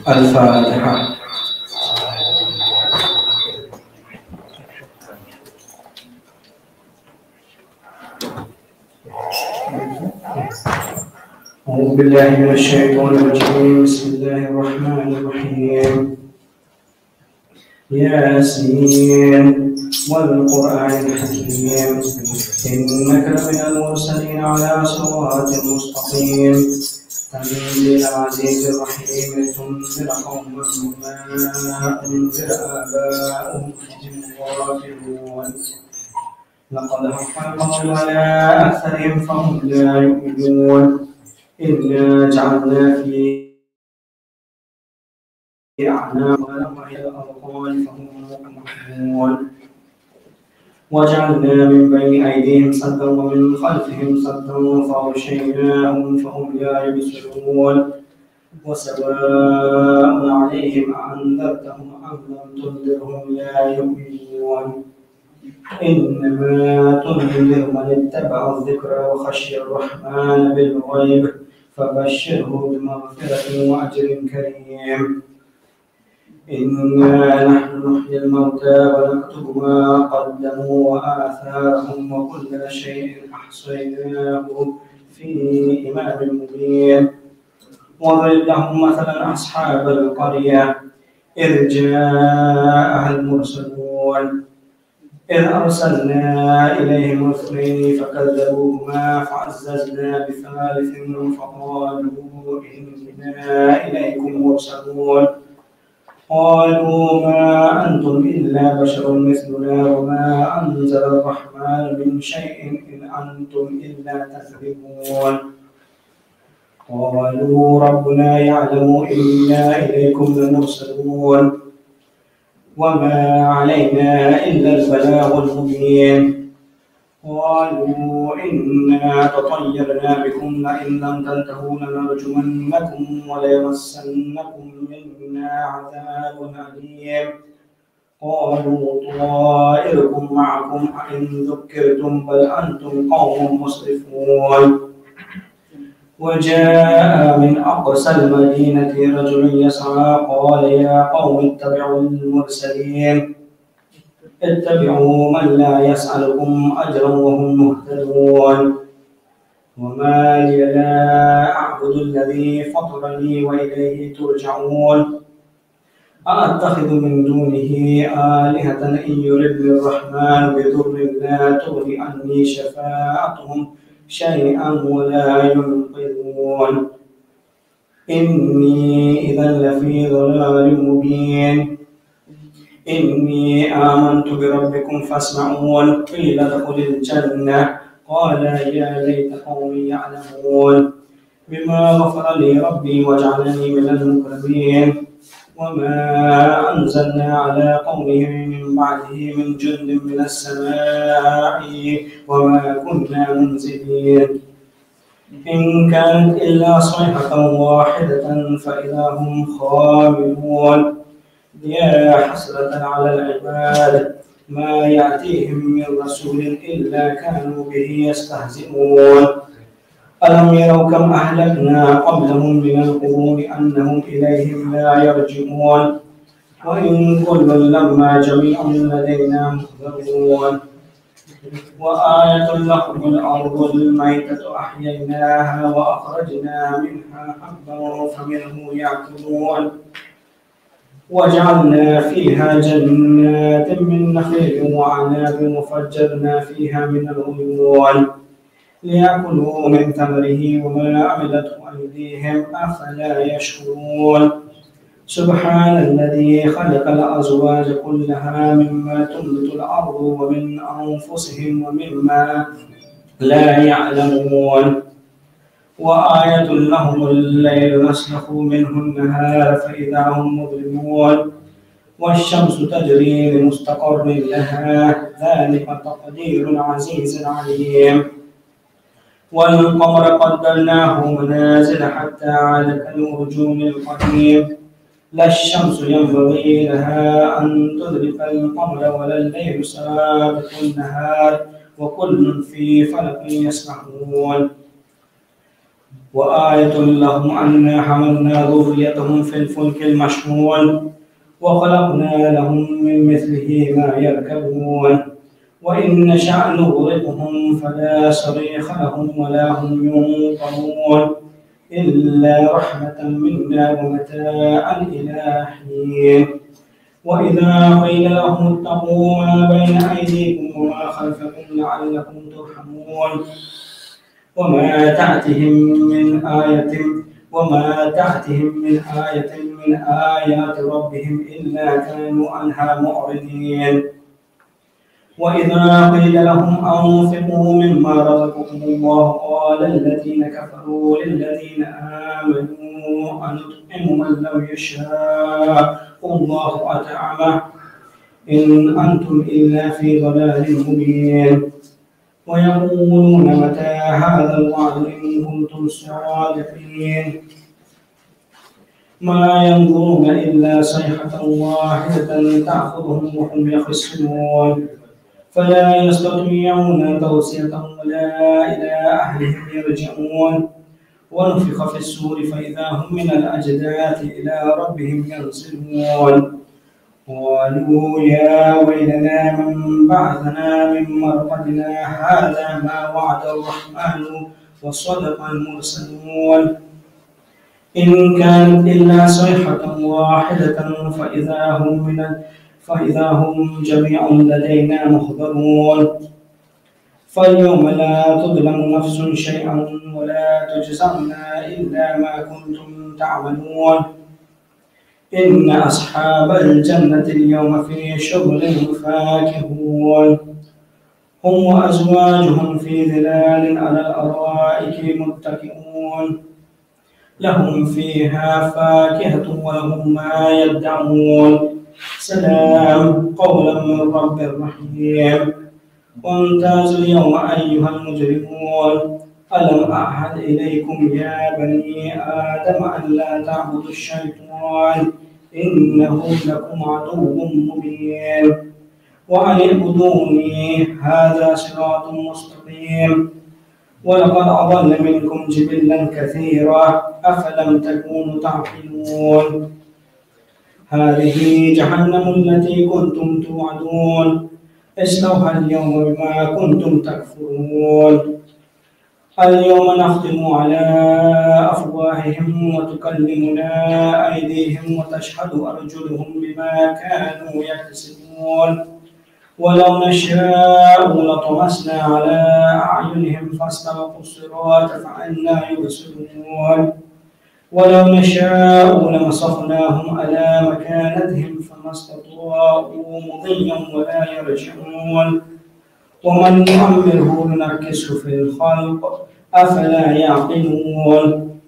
الفاتحة. أعوذ بالله من الشيطان الرجيم. بسم الله الرحمن الرحيم. ياسين والقرآن الحكيم إنك لمن المرسلين على صراط مستقيم تنزيل العزيز الرحيم لتنذر قوما ما أنذر آباؤهم فهم غافلون لقد حق القول على أكثرهم فهم لا يؤمنون إنا جعلنا في أعناقهم إلى الأرقام فهم مقمحون وجعلنا من بين أيديهم سدا ومن خلفهم سدا فأغشيناهم فهم لا يبصرون وسواء عليهم أأنذرتهم أم لم تنذرهم لا يؤمنون إنما تنذر من اتبع الذكر وخشي الرحمن بالغيب فبشره بمغفرة وأجر كريم إنا نحن نحيي الموتى ونكتب ما قدموا وآثارهم وكل شيء أحصيناه في إمام مبين واضرب لهم مثلا أصحاب القرية إذ جاءها المرسلون إذ أرسلنا إليهم اثنين فكذبوهما فعززنا بثالث فقالوا إنا إليكم مرسلون قالوا ما أنتم إلا بشر مثلنا وما أنزل الرحمن من شيء إن أنتم إلا تكذبون قالوا ربنا يعلم إنا إليكم لمرسلون وما علينا إلا البلاغ المبين قالوا إنا تطيرنا بكم لئن لم تنتهوا لنرجمنكم وليمسنكم منا عذاب أليم قالوا طائركم معكم أئن ذكرتم بل أنتم قوم مسرفون وجاء من أقصى المدينة رجل يسعى قال يا قوم اتبعوا المرسلين اتبعوا من لا يسألكم أجرا وهم مهتدون وما لي لا أعبد الذي فطرني وإليه ترجعون أأتخذ من دونه آلهة إن يردني الرحمن بضر لا تغني عني شفاعتهم شيئا ولا ينقذون إني إذا لفي ضلال مبين إني آمنت بربكم فاسمعون قيل ادخل الجنة قال يا ليت قومي يعلمون بما غفر لي ربي وجعلني من المكرمين وما أنزلنا على قومه من بعده من جند من السماء وما كنا منزلين إن كانت إلا صيحة واحدة فإذا هم خامدون يا حسرة على العباد ما يأتيهم من رسول إلا كانوا به يستهزئون ألم يروا كم أهلكنا قبلهم من القرون أنهم إليهم لا يرجعون وإن كل لما جميع لدينا محضرون وآية لهم الأرض الميتة أحييناها وأخرجنا منها حبا فمنه يأكلون وجعلنا فيها جنات من نخيل وعناب وفجرنا فيها من العيون ليأكلوا من ثمره وما عملته أيديهم أفلا يشكرون سبحان الذي خلق الأزواج كلها مما تنبت الأرض ومن أنفسهم ومما لا يعلمون وآية لهم الليل نسلخ منه النهار فإذا هم مظلمون والشمس تجري لمستقر لها ذلك تقدير العزيز العليم والقمر قدرناه منازل حتى عاد كالأرجون القديم لا الشمس ينبغي لها أن تدرك القمر ولا الليل سابق النهار وكل في فلك يسبحون وآية لهم أنا حملنا ذريتهم في الفلك المشحون وخلقنا لهم من مثله ما يركبون وإن نشأ نغرقهم فلا صريخ لهم ولا هم ينقذون إلا رحمة منا ومتاعا إلى حين وإذا قيل لهم اتقوا ما بين أيديكم وما خلفكم لعلكم ترحمون وما تأتهم من آية من آيات ربهم إلا كانوا عنها معرضين وإذا قيل لهم أنفقوا مما رزقكم الله قال الذين كفروا للذين آمنوا أنطعم من لو يشاء الله أطعمه إن أنتم إلا في ضلال مبين ويقولون متى هذا الوعد إن كنتم صادقين ما ينظرون إلا صيحة واحدة تأخذهم وهم يخصمون فلا يستطيعون توصية ولا إلى أهلهم يرجعون ونفخ في السور فإذا هم من الأجداث إلى ربهم ينسلون قالوا يا ويلنا من بعثنا من مرقدنا هذا ما وعد الرحمن وصدق المرسلون إن كانت إلا صيحة واحدة فإذا هم جميع لدينا محضرون فاليوم لا تظلم نفس شيئا ولا تجزون إلا ما كنتم تعملون إن أصحاب الجنة اليوم في شغل فاكهون هم وأزواجهم في ظلال على الأرائك متكئون لهم فيها فاكهة ولهم ما يدعون سلام قولا من رب رحيم وامتازوا اليوم أيها المجرمون ألم أعهد إليكم يا بني آدم أن لا تعبدوا الشيطان إنه لكم عدو مبين وأن اعبدوني هذا صراط مستقيم ولقد أضل منكم جبلا كثيرا أفلم تكونوا تعقلون هذه جهنم التي كنتم توعدون اصلوها اليوم بما كنتم تكفرون اليوم نختم على أفواههم وتكلمنا أيديهم وتشهد أرجلهم بما كانوا يكسبون ولو نشاء لطمسنا على أعينهم فاستبقوا الصراط فأنى يبصرون ولو نشاء لمسخناهم على مكانتهم فما استطاعوا مضيا ولا يرجعون ومن نعمره ننكسه في الخلق أفلا يعقلون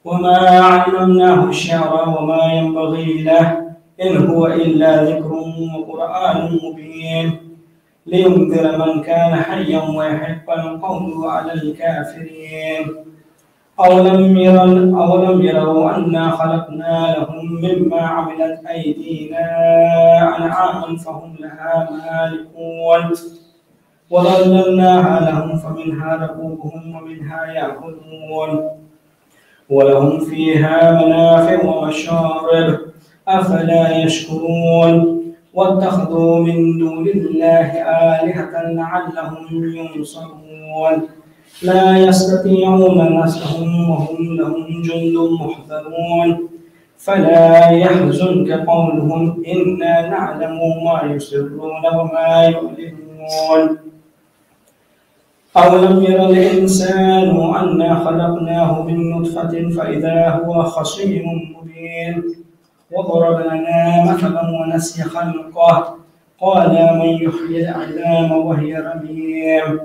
وما علمناه الشعر وما ينبغي له إن هو إلا ذكر وقرآن مبين لينذر من كان حيا ويحق القول على الكافرين أولم يروا أنا خلقنا لهم مما عملت أيدينا أنعاما فهم لها مالكون وظللناها لهم فمنها ركوبهم ومنها يأكلون ولهم فيها منافع ومشارب أفلا يشكرون واتخذوا من دون الله آلهة لعلهم ينصرون لا يستطيعون نصرهم وهم لهم جند محضرون فلا يحزنك قولهم إنا نعلم ما يسرون وما يعلنون أولم ير الإنسان أنا خلقناه من نطفة فإذا هو خصيم مبين وضرب لنا مثلا ونسي خلقه قال من يحيي العظام وهي رميم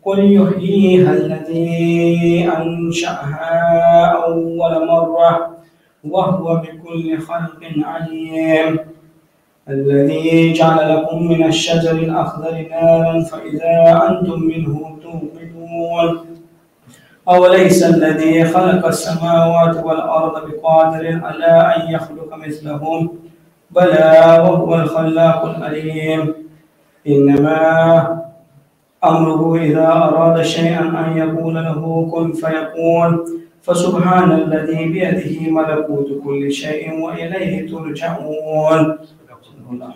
قل يحييها الذي أنشأها أول مرة وهو بكل خلق عليم الذي جعل لكم من الشجر الأخضر نارا فإذا أنتم منه توقدون أوليس الذي خلق السماوات والأرض بقادر على أن يخلق مثلهم بلى وهو الخلاق العليم إنما أمره إذا أراد شيئا أن يقول له كن فيكون فسبحان الذي بيده ملكوت كل شيء وإليه ترجعون بسم الله.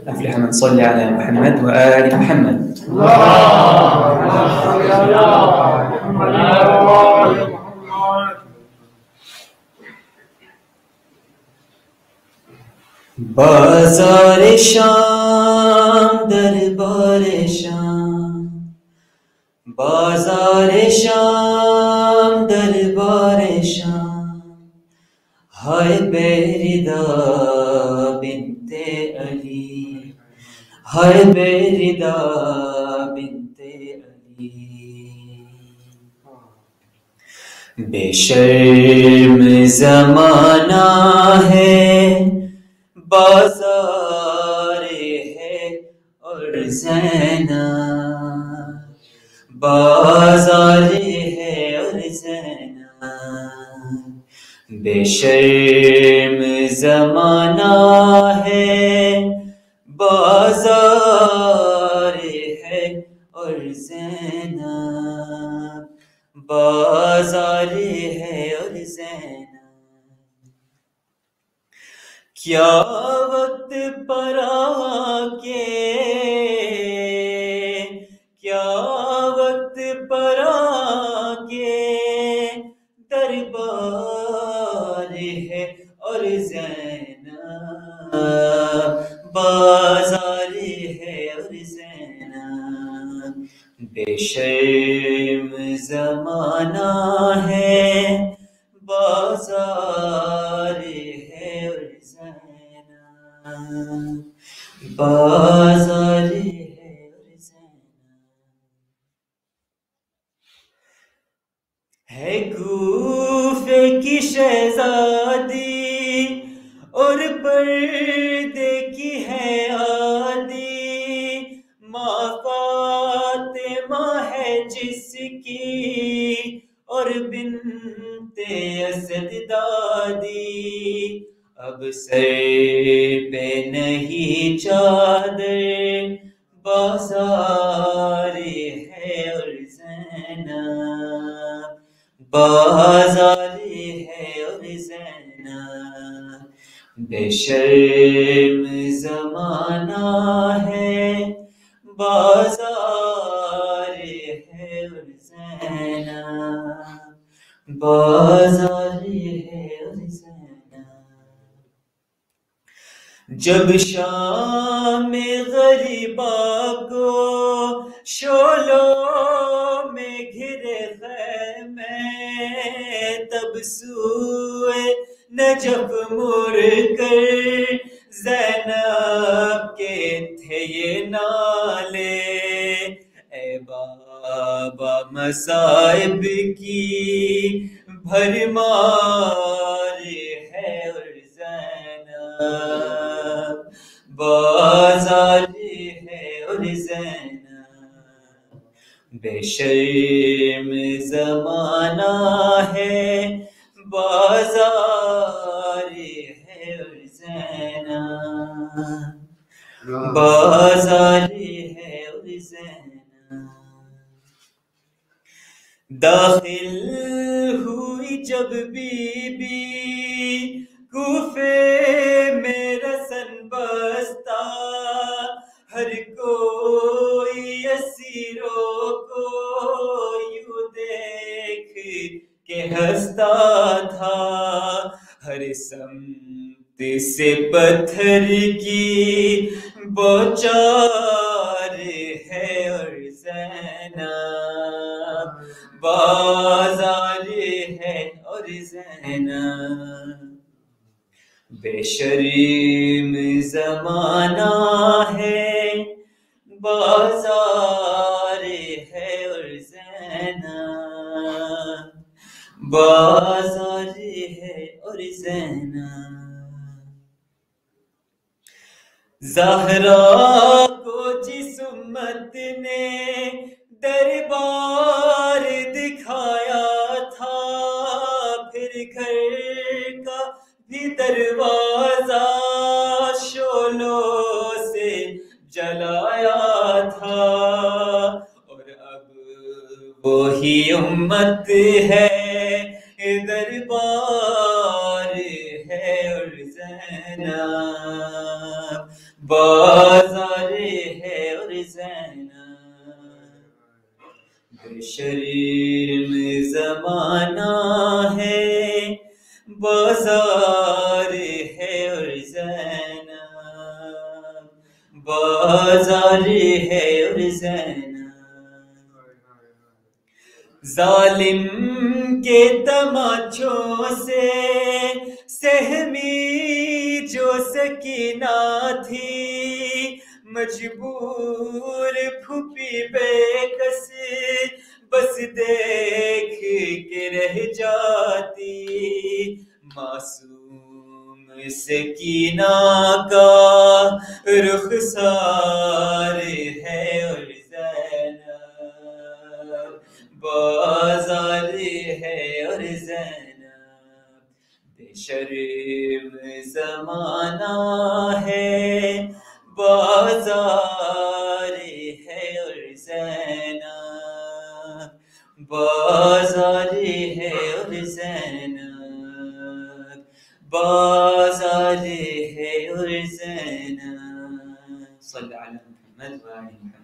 أفلح من صلى على محمد وآل محمد. بازار شام دربار شام، بازار شام دربار شام، ہائے بیردا بنت علی، ہائے بیردا بنت علی، بے شرم زمانہ ہے بازار ہے اور زینب، بازار ہے اور زینب، بے شرم زمانہ ہے بازار ہے اور زینب، بازار ہے اور زینب، کیا وقت پر آ کے، کیا وقت پر آ کے دربار ہے اور زینب، بازار ہے اور زینب، بے شرم زمانہ ہے بازار ہے اور زینب، بازار ہے اور زینب، ہے کوفے کی شہزادی اور پردے کی ہے عادی، ماں فاطمہ ہے جس کی اور بنت اسد دادی، اب سر پہ نہیں چادر بازار ہے اور زینب، بازار ہے اور زینب، بے شرم زمانہ ہے بازار ہے اور زینب، بازار ہے اور زینب، جب شام غریبا کو شولوں میں گھرے خیمے، تب سوئے نجف مڑ کر زینب کے تھے یہ نالے، اے بابا مصائب کی بھرمار ہے اور زینب، بازار ہے اور زینب، بے شرم زمانہ ہے بازار ہے اور زینب، بازار ہے اور زینب، داخل ہوئی جب بی بی کوفے میں رسن بستا، ہر کوئی اسیروں کو یوں دیکھ کے ہنستا تھا، ہر سمت سے پتھر کی بوچار ہے اور زینب بازار ہے اور زینب بے شرم زمانہ ہے، بازار ہے اور زینب بازار ہے اور زینب زہرا کو جس امت نے دربار دکھایا تھا، پھر گھر کا بھی دروازہ شعلوں سے جلایا تھا، اور اب وہی امت ہے، دربار ہے اور زینب بازار ہے اور زینب بے شرم زمانہ ہے، بازار ہے اور زینب بازار ہے اور زینب ظالم کے تماچوں سے سہمی جو سکینہ تھی، مجبور پھوپھی بے کس بس دیکھ کے رہ جاتی، معصوم سکینہ کا رخسار ہے اور زینب بازار ہے اور زینب بے شرم زمانہ ہے، بازار ہے اور زینب بازار ہے اور زینب بازار ہے اور زینب صلی علی محمد و آل محمد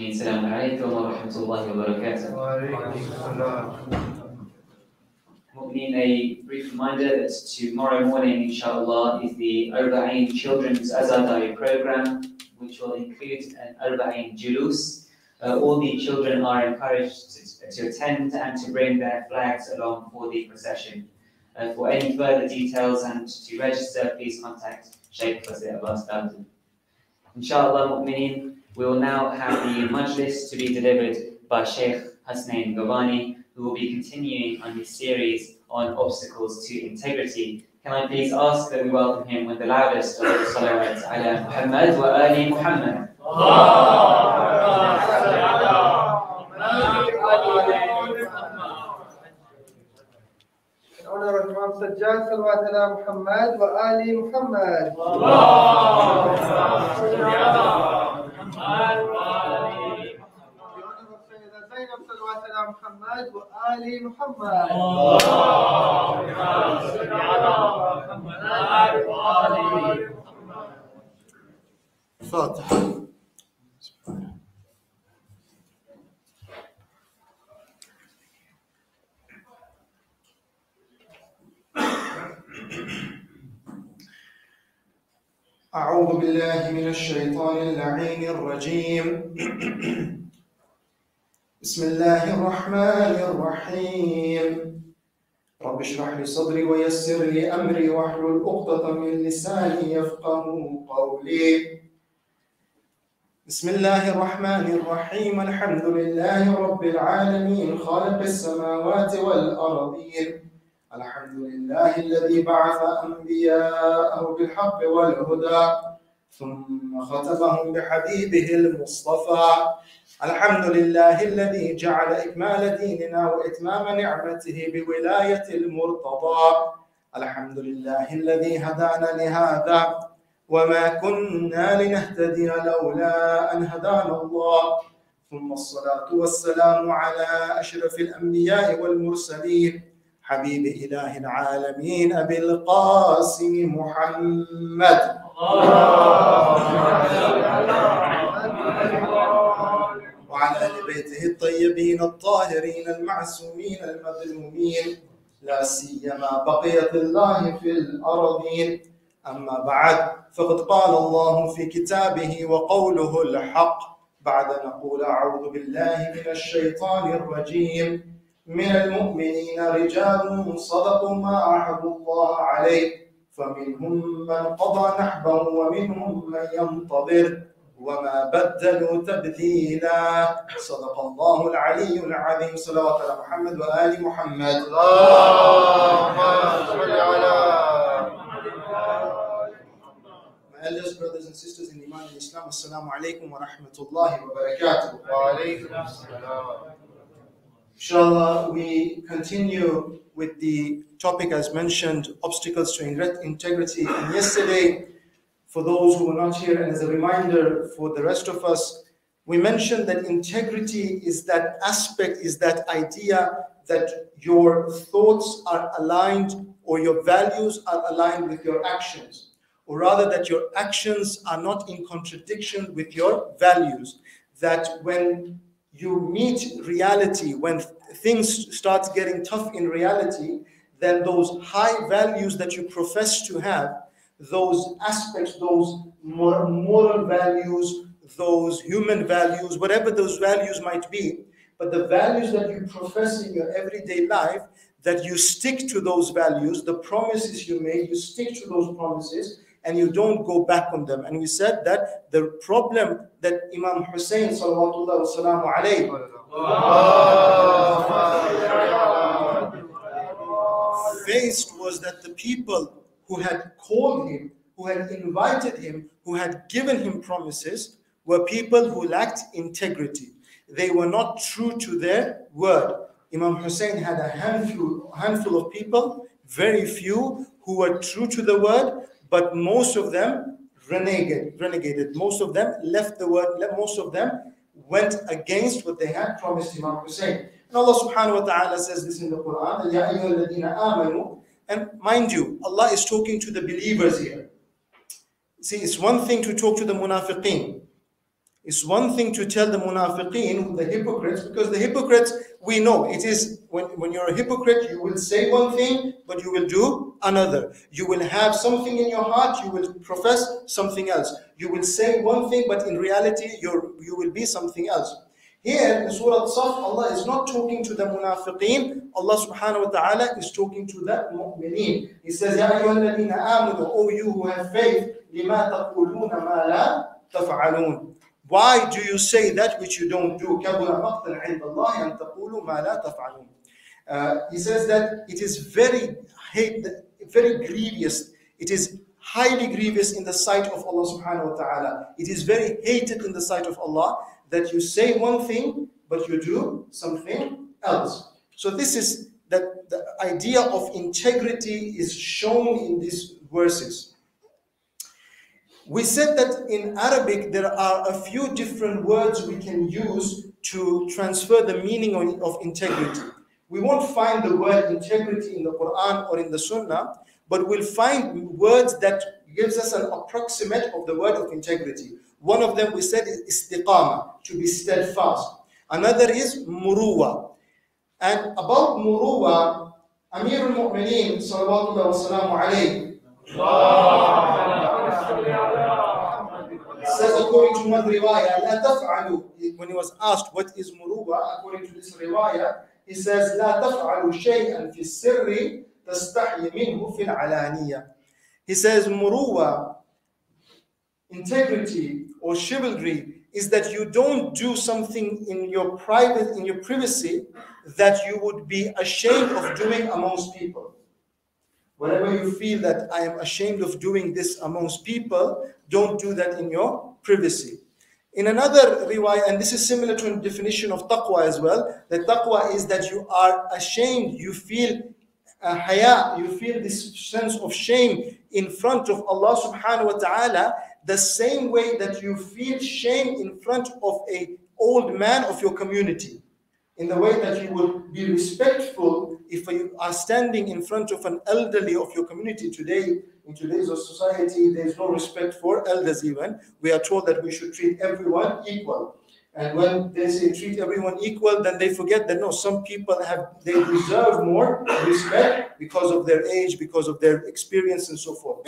السلام علیکم ورحمۃ اللہ وبرکاتہ. Mu'min, a brief reminder that tomorrow morning, inshallah, is the Arba'een Children's Azadari program, which will include an Arba'een Julus. All the children are encouraged to attend and to bring their flags along for the procession. For any further details and to register, please contact Sheikh Abbas. Inshallah, Mu'mineen, we will now have the Majlis to be delivered by Sheikh Hasnain Govani, who will be continuing on his series on obstacles to integrity. Can I please ask that we welcome him with the loudest of the salawat ala Muhammad wa ali Muhammad. Honorable Imam Sajjad, salawat ala Muhammad wa ali Muhammad. Zainab, salawat ala Muhammad wa ali Muhammad. Fatiha. أعوذ بالله من الشيطان اللعين الرجيم. بسم الله الرحمن الرحيم. رب اشرح لي صدري ويسر لي أمري واحلل عقدة من لساني يفقهوا قولي. بسم الله الرحمن الرحيم. الحمد لله رب العالمين خالق السماوات والأرضين. الحمد لله الذي بعث أنبياءه بالحق والهدى ثم ختمهم بحبيبه المصطفى الحمد لله الذي جعل إكمال ديننا وإتمام نعمته بولاية المرتضى. الحمد لله الذي هدانا لهذا وما كنا لنهتدي لولا أن هدانا الله. ثم الصلاة والسلام على أشرف الأنبياء والمرسلين حبيب إله العالمين أبي القاسم محمد وعلى أهل بيته الطيبين الطاهرين المعصومين المظلومين لا سيما بقية الله في الأرضين. أما بعد، فقد قال الله في كتابه وقوله الحق بعد نقول أعوذ بالله من الشيطان الرجيم: من المؤمنين رجال صدقوا ما عاهدوا الله عليه فمنهم من قضى نحبه ومنهم من ينتظر وما بدلوا تبديلا. صدق الله العلي العظيم. صلوات على محمد وآل محمد. اللهم صل على. My elders, brothers and sisters in Iman and Islam, Assalamu alaikum wa rahmatullahi wa barakatuh. Wa alaikum assalam. Inshallah, we continue with the topic as mentioned, obstacles to integrity. And yesterday, for those who were not here, and as a reminder for the rest of us, we mentioned that integrity is that aspect, is that idea that your thoughts are aligned or your values are aligned with your actions, or rather that your actions are not in contradiction with your values. That when you meet reality, when things start getting tough in reality, then those high values that you profess to have, those aspects, those moral values, those human values, whatever those values might be, but the values that you profess in your everyday life, that you stick to those values, the promises you made, you stick to those promises, and you don't go back on them. And we said that the problem that Imam Hussein sallallahu wasallam alayhi faced was that the people who had called him, who had invited him, who had given him promises, were people who lacked integrity. They were not true to their word. Imam Hussein had a handful of people, very few, who were true to the word, but most of them renegated. Most of them left the word, most of them went against what they had promised Imam Hussein. And Allah subhanahu wa ta'ala says this in the Quran, Ya ayyuhalladhina amanu. And mind you, Allah is talking to the believers here. See, it's one thing to talk to the munafiqeen. It's one thing to tell the munafiqeen, the hypocrites, because the hypocrites, we know, it is, when you're a hypocrite, you will say one thing, but you will do another. You will have something in your heart, you will profess something else. You will say one thing, but in reality, you will be something else. Here in Surah Saf, Allah is not talking to the munafiqeen. Allah subhanahu wa ta'ala is talking to the mu'mineen. He says, Ya ayyuhalladhina amanu, O you who have faith, lima taquluna ma la taf'alun. Why do you say that which you don't do? كَبُرَ مَقْتًا عِنْدَ اللَّهِ أَن تَقُولُوا مَا لَا تَفْعَلُونَ. He says that it is very grievous. It is highly grievous in the sight of Allah subhanahu wa ta'ala. It is very hated in the sight of Allah that you say one thing, but you do something else. So this is that the idea of integrity is shown in these verses. We said that in Arabic there are a few different words we can use to transfer the meaning of integrity. We won't find the word integrity in the Quran or in the Sunnah, but we'll find words that gives us an approximate of the word of integrity. One of them we said is istiqama, to be steadfast. Another is muruwa. And about muruwa, Amir al-Mu'mineen sallallahu wasallam alayhi says, according to one riwayah, لا تفعلوا. When he was asked what is muruwa, according to this riwayah, he says, لا تفعلوا شيئا في السر تستحي منه في العلانية. He says, muruwa, integrity or chivalry, is that you don't do something in your privacy that you would be ashamed of doing amongst people. Whenever you feel that I am ashamed of doing this amongst people, don't do that in your privacy. In another riwayah, and this is similar to a definition of taqwa as well, that taqwa is that you are ashamed, you feel haya, you feel this sense of shame in front of Allah subhanahu wa ta'ala, the same way that you feel shame in front of an old man of your community. In the way that you would be respectful if you are standing in front of an elderly of your community. Today, in today's society, there is no respect for elders even. We are told that we should treat everyone equal. And when they say treat everyone equal, then they forget that no, some people they deserve more respect because of their age, because of their experience and so forth.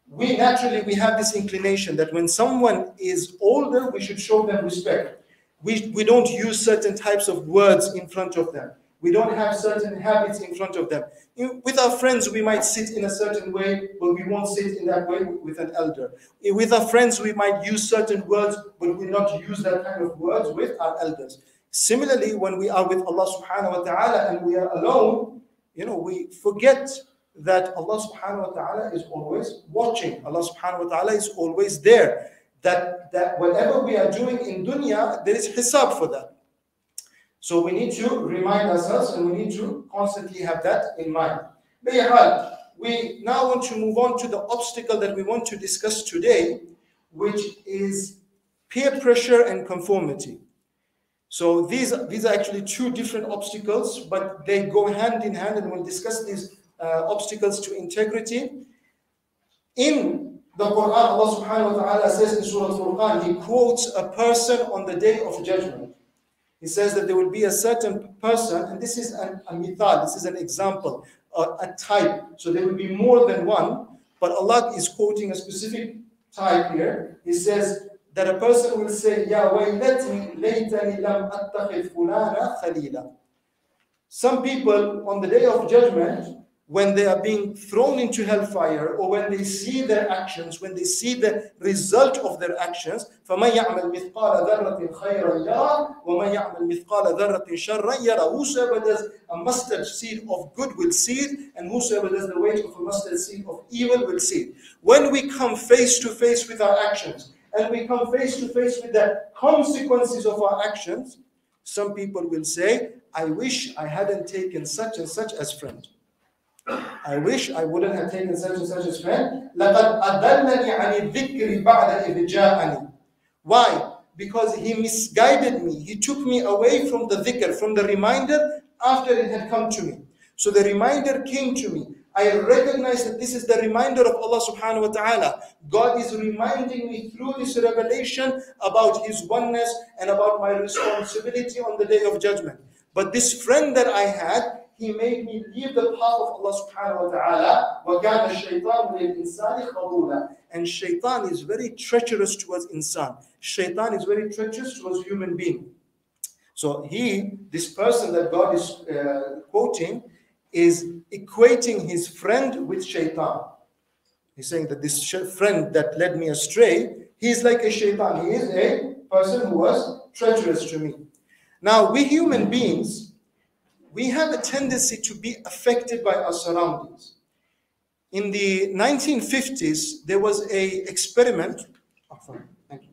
We naturally have this inclination that when someone is older, we should show them respect. We don't use certain types of words in front of them. We don't have certain habits in front of them. With our friends, we might sit in a certain way, but we won't sit in that way with an elder. With our friends, we might use certain words, but we not use that kind of words with our elders. Similarly, when we are with Allah subhanahu wa ta'ala and we are alone, we forget that Allah subhanahu wa ta'ala is always watching. Allah subhanahu wa ta'ala is always there. That whatever we are doing in dunya, there is hisab for that. So we need to remind ourselves and we need to constantly have that in mind. We now want to move on to the obstacle that we want to discuss today, which is peer pressure and conformity. So these are actually two different obstacles, but they go hand in hand, and we'll discuss these obstacles to integrity. In the Quran, Allah subhanahu wa ta'ala says in Surah Al-Furqan, He quotes a person on the day of judgment. He says that there will be a certain person, and this is a mithal, this is an example, a type. So there will be more than one, but Allah is quoting a specific type here. He says that a person will say, Ya waylati laytani lam attakhidh fulana khalila. Some people on the day of judgment, when they are being thrown into hellfire, or when they see their actions, when they see the result of their actions, فَمَنْ يَعْمَلْ مِثْقَالَ ذَرَّةٍ خَيْرًا يَرَى وَمَنْ يَعْمَلْ مِثْقَالَ ذَرَّةٍ شَرًّا يَرَى. Whosoever does a mustard seed of good will see it, and whosoever does the weight of a mustard seed of evil will see it. When we come face to face with our actions, and we come face to face with the consequences of our actions, some people will say, I wish I hadn't taken such and such as friend. I wish I wouldn't have taken such and such as friend. لَقَدْ أَضَلَّنِي عَنِ الذِّكْرِ بَعْدَ إِذْ جَاءَنِي. Why? Because he misguided me. He took me away from the dhikr, from the reminder after it had come to me. So the reminder came to me. I recognize that this is the reminder of Allah subhanahu wa ta'ala. God is reminding me through this revelation about His oneness and about my responsibility on the day of judgment. But this friend that I had, he made me leave the path of Allah subhanahu wa ta'ala. وَكَانَ الشَّيْطَانُ لِلْإِنسَانِ خَذُولًا. And shaitan is very treacherous towards insan. Shaitan is very treacherous towards human being. So this person that God is quoting, is equating his friend with shaitan. He's saying that this friend that led me astray, he's like a shaitan. He is a person who was treacherous to me. Now, we human beings, we have a tendency to be affected by our surroundings. In the 1950s, there was an experiment. Oh, sorry. Thank you.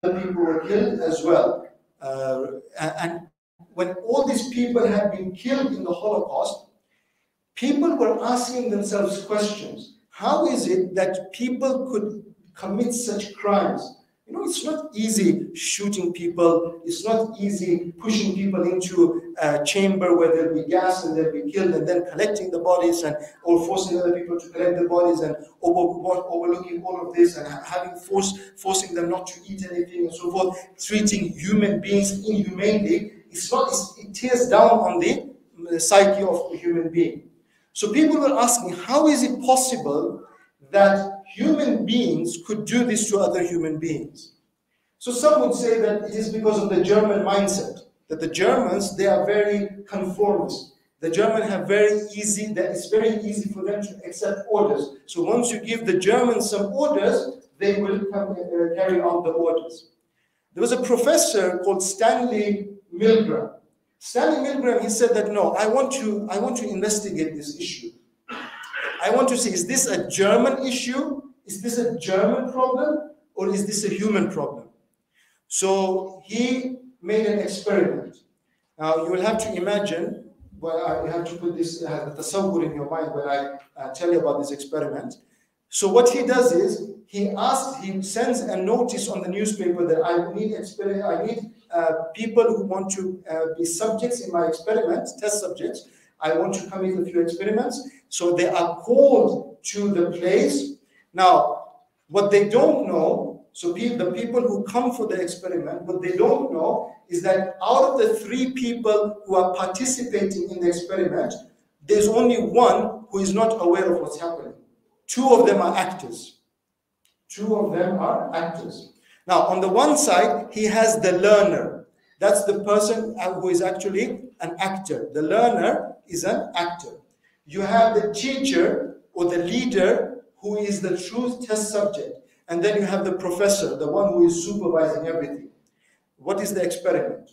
People were killed as well. And when all these people had been killed in the Holocaust, people were asking themselves questions. How is it that people could commit such crimes? You know, it's not easy shooting people. It's not easy pushing people into a chamber where there'll be gas and they'll be killed, and then collecting the bodies, or forcing other people to collect the bodies, and overlooking all of this, and forcing them not to eat anything and so forth, treating human beings inhumanely. It tears down on the psyche of a human being. So people were asking, how is it possible that human beings could do this to other human beings? So some would say that it is because of the German mindset, that the Germans, they are very conformist. The German have very easy, that it's very easy for them to accept orders. So once you give the Germans some orders, they will carry out the orders. There was a professor called Stanley Milgram. Stanley Milgram, he said that, no, I want to investigate this issue. I want to see, is this a German issue? Is this a German problem? Or is this a human problem? So he made an experiment. Now you will have to imagine, well, you have to put this tasawwur in your mind when I tell you about this experiment. So what he does is, he sends a notice on the newspaper that I need people who want to be subjects in my experiment, test subjects. I want to commit a few experiments. So they are called to the place. Now, what they don't know, so the people who come for the experiment, what they don't know is that out of the 3 people who are participating in the experiment, there's only one who is not aware of what's happening. 2 of them are actors. 2 of them are actors. Now, on the one side, he has the learner. That's the person who is actually an actor. The learner is an actor. You have the teacher or the leader who is the true test subject. And then you have the professor, the one who is supervising everything. What is the experiment?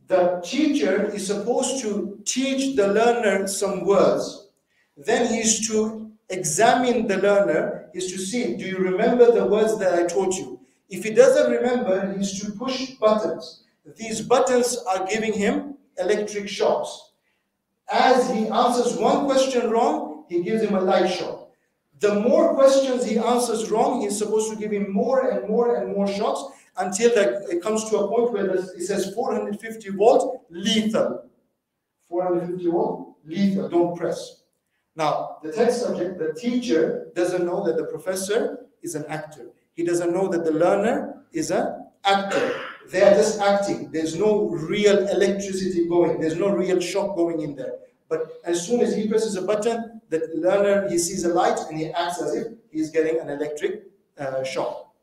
The teacher is supposed to teach the learner some words. Then he is to examine the learner, is to see, do you remember the words that I taught you? If he doesn't remember, he is to push buttons. These buttons are giving him electric shocks. As he answers one question wrong, he gives him a light shock. The more questions he answers wrong, he's supposed to give him more and more and more shocks until it comes to a point where it says 450 volt, lethal. 450 volt, lethal, don't press. Now, the test subject, the teacher, doesn't know that the professor is an actor. He doesn't know that the learner is an actor. They are just acting. There's no real electricity going. There's no real shock going in there. But as soon as he presses a button, the learner, he sees a light and he acts as if he's getting an electric shock.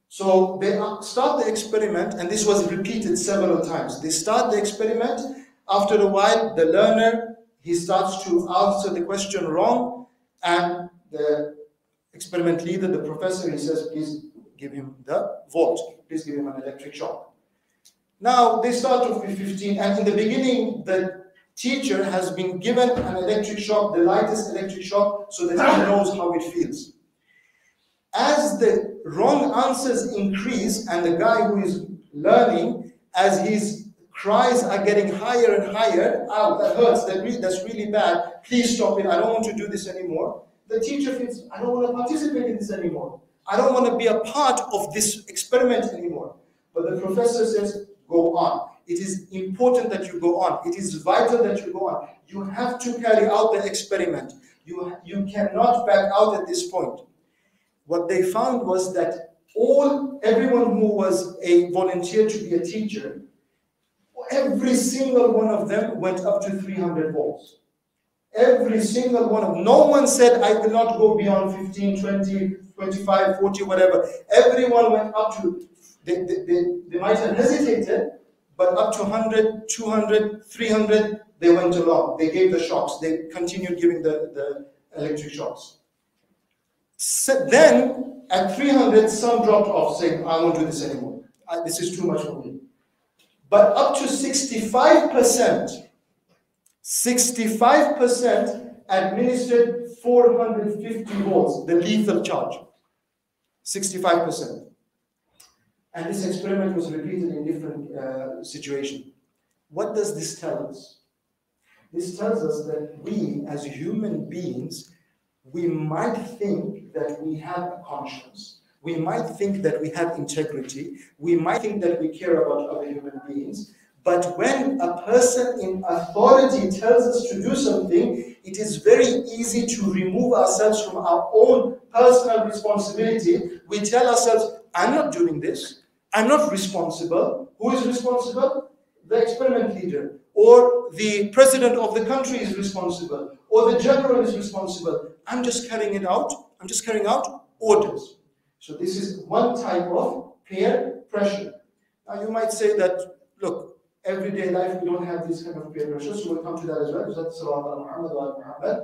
So they start the experiment, and this was repeated several times. They start the experiment. After a while, the learner, he starts to answer the question wrong, and the experiment leader, the professor, he says, please give him the volt. Please give him an electric shock. Now, they start off with 15, and in the beginning, the teacher has been given an electric shock, the lightest electric shock, so that he knows how it feels. As the wrong answers increase, and the guy who is learning, as his cries are getting higher and higher, ow, that hurts, that's really bad, please stop it, I don't want to do this anymore. The teacher thinks, I don't want to participate in this anymore. I don't want to be a part of this experiment anymore. But the professor says, go on. It is important that you go on. It is vital that you go on. You have to carry out the experiment. You cannot back out at this point. What they found was that everyone who was a volunteer to be a teacher, every single one of them went up to 300 volts. Every single one of them. No one said, I will not go beyond 15, 20, 25, 40, whatever. Everyone went up to, they might have hesitated, but up to 100, 200, 300, they went along. They gave the shocks. They continued giving the electric shocks. So then, at 300, some dropped off, saying, I won't do this anymore. This is too much for me. But up to 65%, 65% administered 450 volts, the lethal charge. 65%. And this experiment was repeated in different situations. What does this tell us? This tells us that we, as human beings, we might think that we have a conscience. We might think that we have integrity. We might think that we care about other human beings. But when a person in authority tells us to do something, it is very easy to remove ourselves from our own personal responsibility. We tell ourselves, I'm not doing this. I'm not responsible. Who is responsible? The experiment leader. Or the president of the country is responsible. Or the general is responsible. I'm just carrying it out. I'm just carrying out orders. So this is one type of peer pressure. Now you might say that, look, everyday life we don't have these kind of peer pressure, so we'll come to that as well. That's Salawat Muhammad wa Muhammad.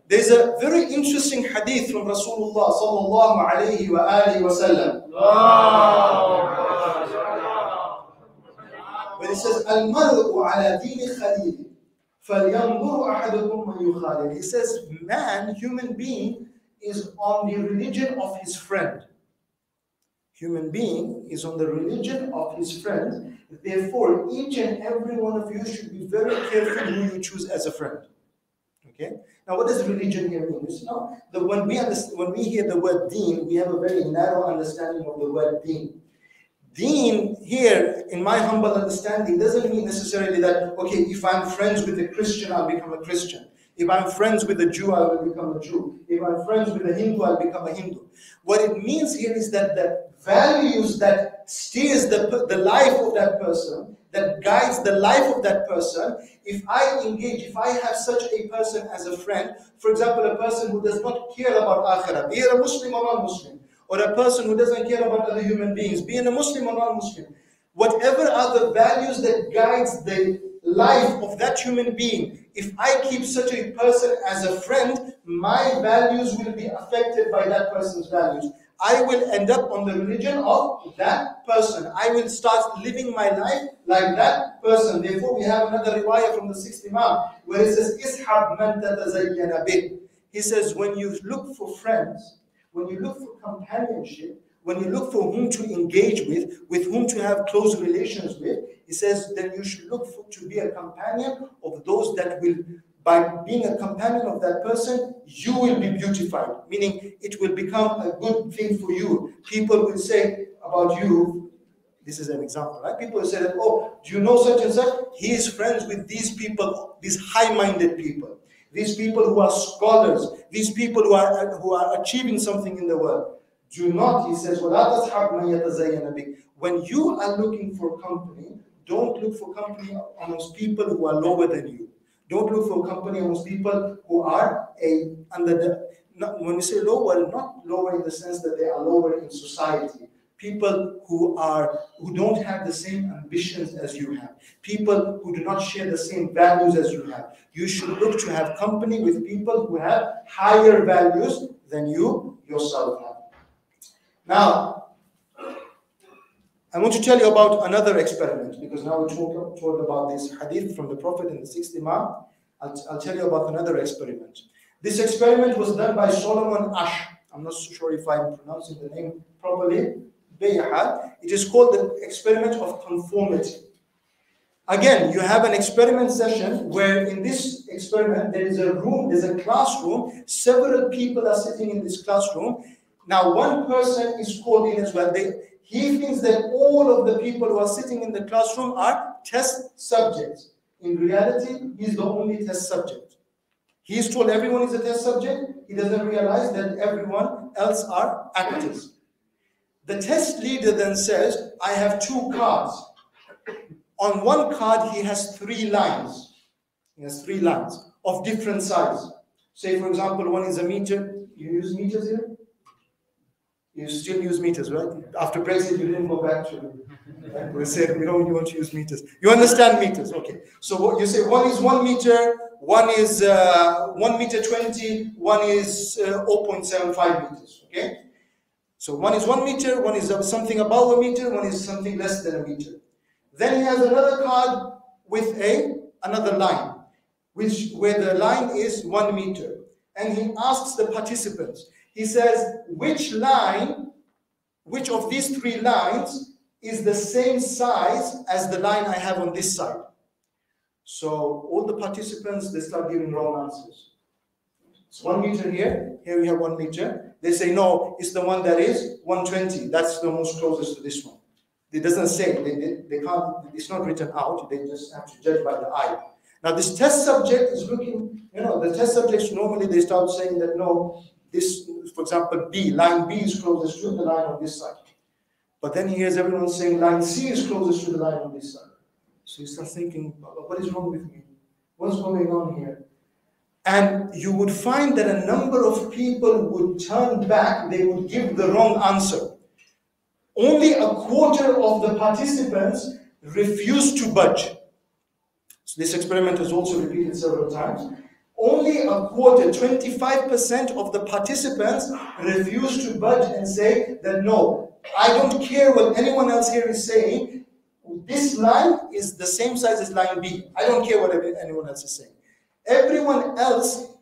There's a very interesting hadith from Rasulullah sallallahu alayhi wa alihi wa sallam. When it says, Al-mar'u ala dini khalili, falyanzur ahadukum man yukhalil. He says, man, human being, is on the religion of his friend. Human being is on the religion of his friend. Therefore, each and every one of you should be very careful who you choose as a friend. Okay. Now, what does religion here mean? You know, when we hear the word deen, we have a very narrow understanding of the word deen. Deen here, in my humble understanding, doesn't mean necessarily that, okay, if I'm friends with a Christian, I'll become a Christian. If I'm friends with a Jew, I will become a Jew. If I'm friends with a Hindu, I'll become a Hindu. What it means here is that the values that steers the life of that person, that guides the life of that person, if I engage, if I have such a person as a friend, for example, a person who does not care about akhirah, be it a Muslim or non-Muslim, or a person who doesn't care about other human beings, being a Muslim or non-Muslim, whatever are the values that guides the life of that human being, if I keep such a person as a friend, my values will be affected by that person's values. I will end up on the religion of that person. I will start living my life like that person. Therefore, we have another riwayah from the 6th Imam where it says, "Ishab man tatazayyana bih." He says, when you look for friends, when you look for companionship, when you look for whom to engage with whom to have close relations with, he says, then you should look to be a companion of those that will, by being a companion of that person, you will be beautified. Meaning, it will become a good thing for you. People will say about you, this is an example, right? People will say that, oh, do you know such and such? He is friends with these people, these high-minded people, these people who are scholars, these people who are achieving something in the world. Do not, he says, when you are looking for company, don't look for company amongst people who are lower than you. Don't look for company amongst people who are when we say lower, not lower in the sense that they are lower in society. People who don't have the same ambitions as you have. People who do not share the same values as you have. You should look to have company with people who have higher values than you yourself have. Now, I want to tell you about another experiment, because now we talk about this hadith from the Prophet in the 6th Imam. I'll tell you about another experiment. This experiment was done by Solomon Ash. I'm not so sure if I'm pronouncing the name properly. It is called the Experiment of Conformity. Again, you have an experiment session where in this experiment there is a room, there's a classroom. Several people are sitting in this classroom. Now, one person is called in as well. He thinks that all of the people who are sitting in the classroom are test subjects. In reality, he's the only test subject. He's told everyone is a test subject. He doesn't realize that everyone else are actors. The test leader then says, I have 2 cards. On one card, he has 3 lines. He has 3 lines of different size. Say, for example, one is a meter. You use meters here? You still use meters, right? After Brexit, you didn't go back to it. We said we don't want to use meters. You understand meters, okay? So what you say, one is 1 meter, one is 1 meter 20, one is 0.75 meters, okay? So one is 1 meter, one is something above a meter, one is something less than a meter. Then he has another card with another line, where the line is 1 meter, and he asks the participants. He says, which of these 3 lines is the same size as the line I have on this side? So all the participants, they start giving wrong answers. It's 1 meter here we have 1 meter. They say, no, it's the one that is 120. That's the most closest to this one. It doesn't say, they can't, it's not written out. They just have to judge by the eye. Now this test subject is looking, the test subjects normally they start saying that, no, this, for example, line B is closest to the line on this side. But then he hears everyone saying line C is closest to the line on this side. So he starts thinking, what is wrong with me? What's going on here? And you would find that a number of people would turn back, they would give the wrong answer. only a quarter of the participants refused to budge. So this experiment was also repeated several times. Only a quarter, 25% of the participants refused to budge and say that no, I don't care what anyone else here is saying. This line is the same size as line B. I don't care what anyone else is saying. Everyone else,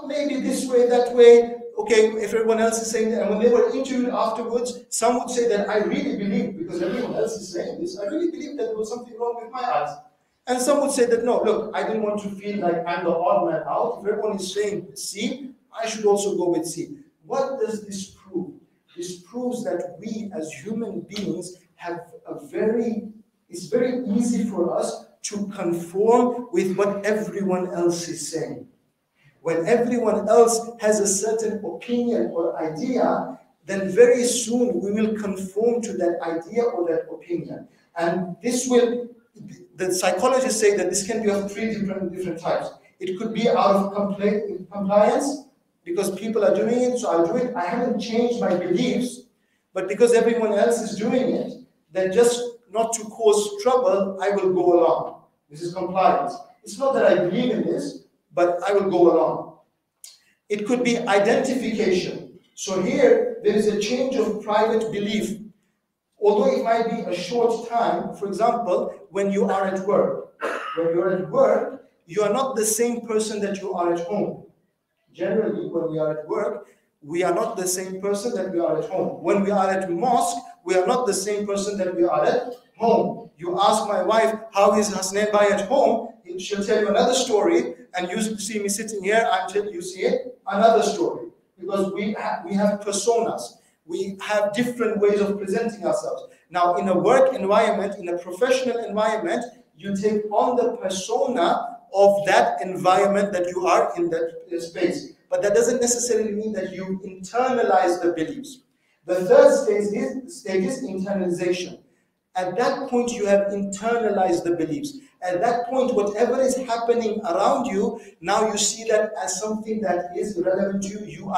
maybe this way, that way, okay, if everyone else is saying that, and when they were interviewed afterwards, some would say that I really believe, because everyone else is saying this, I really believe that there was something wrong with my eyes. And some would say that no, look, I didn't want to feel like I'm the odd man out. If everyone is saying C, I should also go with C. What does this prove? This proves that we as human beings have it's very easy for us to conform with what everyone else is saying. When everyone else has a certain opinion or idea, then very soon we will conform to that idea or that opinion. And this will, the psychologists say that this can be of three different types. It could be out of compliance, because people are doing it, so I'll do it. I haven't changed my beliefs, but because everyone else is doing it, then just not to cause trouble, I will go along. This is compliance. It's not that I believe in this, but I will go along. It could be identification. So here, there is a change of private belief. Although it might be a short time, for example, when you are at work. When you're at work, you are not the same person that you are at home. Generally, when we are at work, we are not the same person that we are at home. When we are at mosque, we are not the same person that we are at home. You ask my wife, how is Hasnain at home? She'll tell you another story, and you see me sitting here until you see another story. Because we have personas. We have different ways of presenting ourselves. Now, in a work environment, in a professional environment, you take on the persona of that environment that you are in that space. But that doesn't necessarily mean that you internalize the beliefs. The third stage is internalization. At that point, you have internalized the beliefs. At that point, whatever is happening around you, now you see that as something that is relevant to you.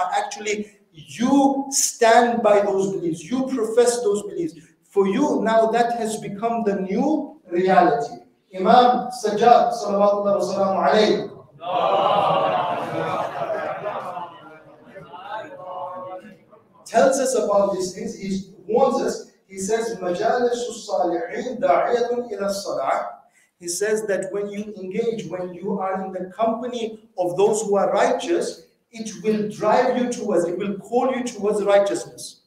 You stand by those beliefs. You profess those beliefs. For you, now that has become the new reality. Imam Sajjad, salawatullah wa salamu alayhi, tells us about these things. He warns us. He says, Majalisu salihin da'iyatun ila salah. He says that when you engage, when you are in the company of those who are righteous, it will drive you towards, it will call you towards righteousness.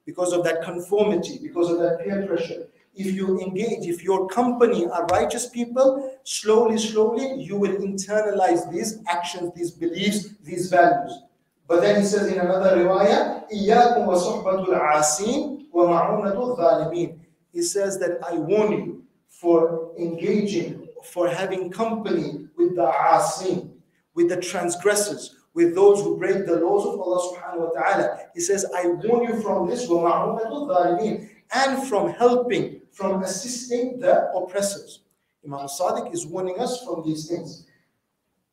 Because of that conformity, because of that peer pressure. If you engage, if your company are righteous people, slowly, you will internalize these actions, these beliefs, these values. But then he says in another riwayah, إِيَّاكُمْ وَصُحْبَةُ الْعَاسِينَ وَمَعُونَةُ الظَّالِمِينَ. He says that I warn you for engaging, for having company with the asin, with the transgressors, with those who break the laws of Allah subhanahu wa ta'ala. He says, I warn you from this, وَمَعُونَةُ الظَّالِمِينَ, and from helping, from assisting the oppressors. Imam Sadiq is warning us from these things.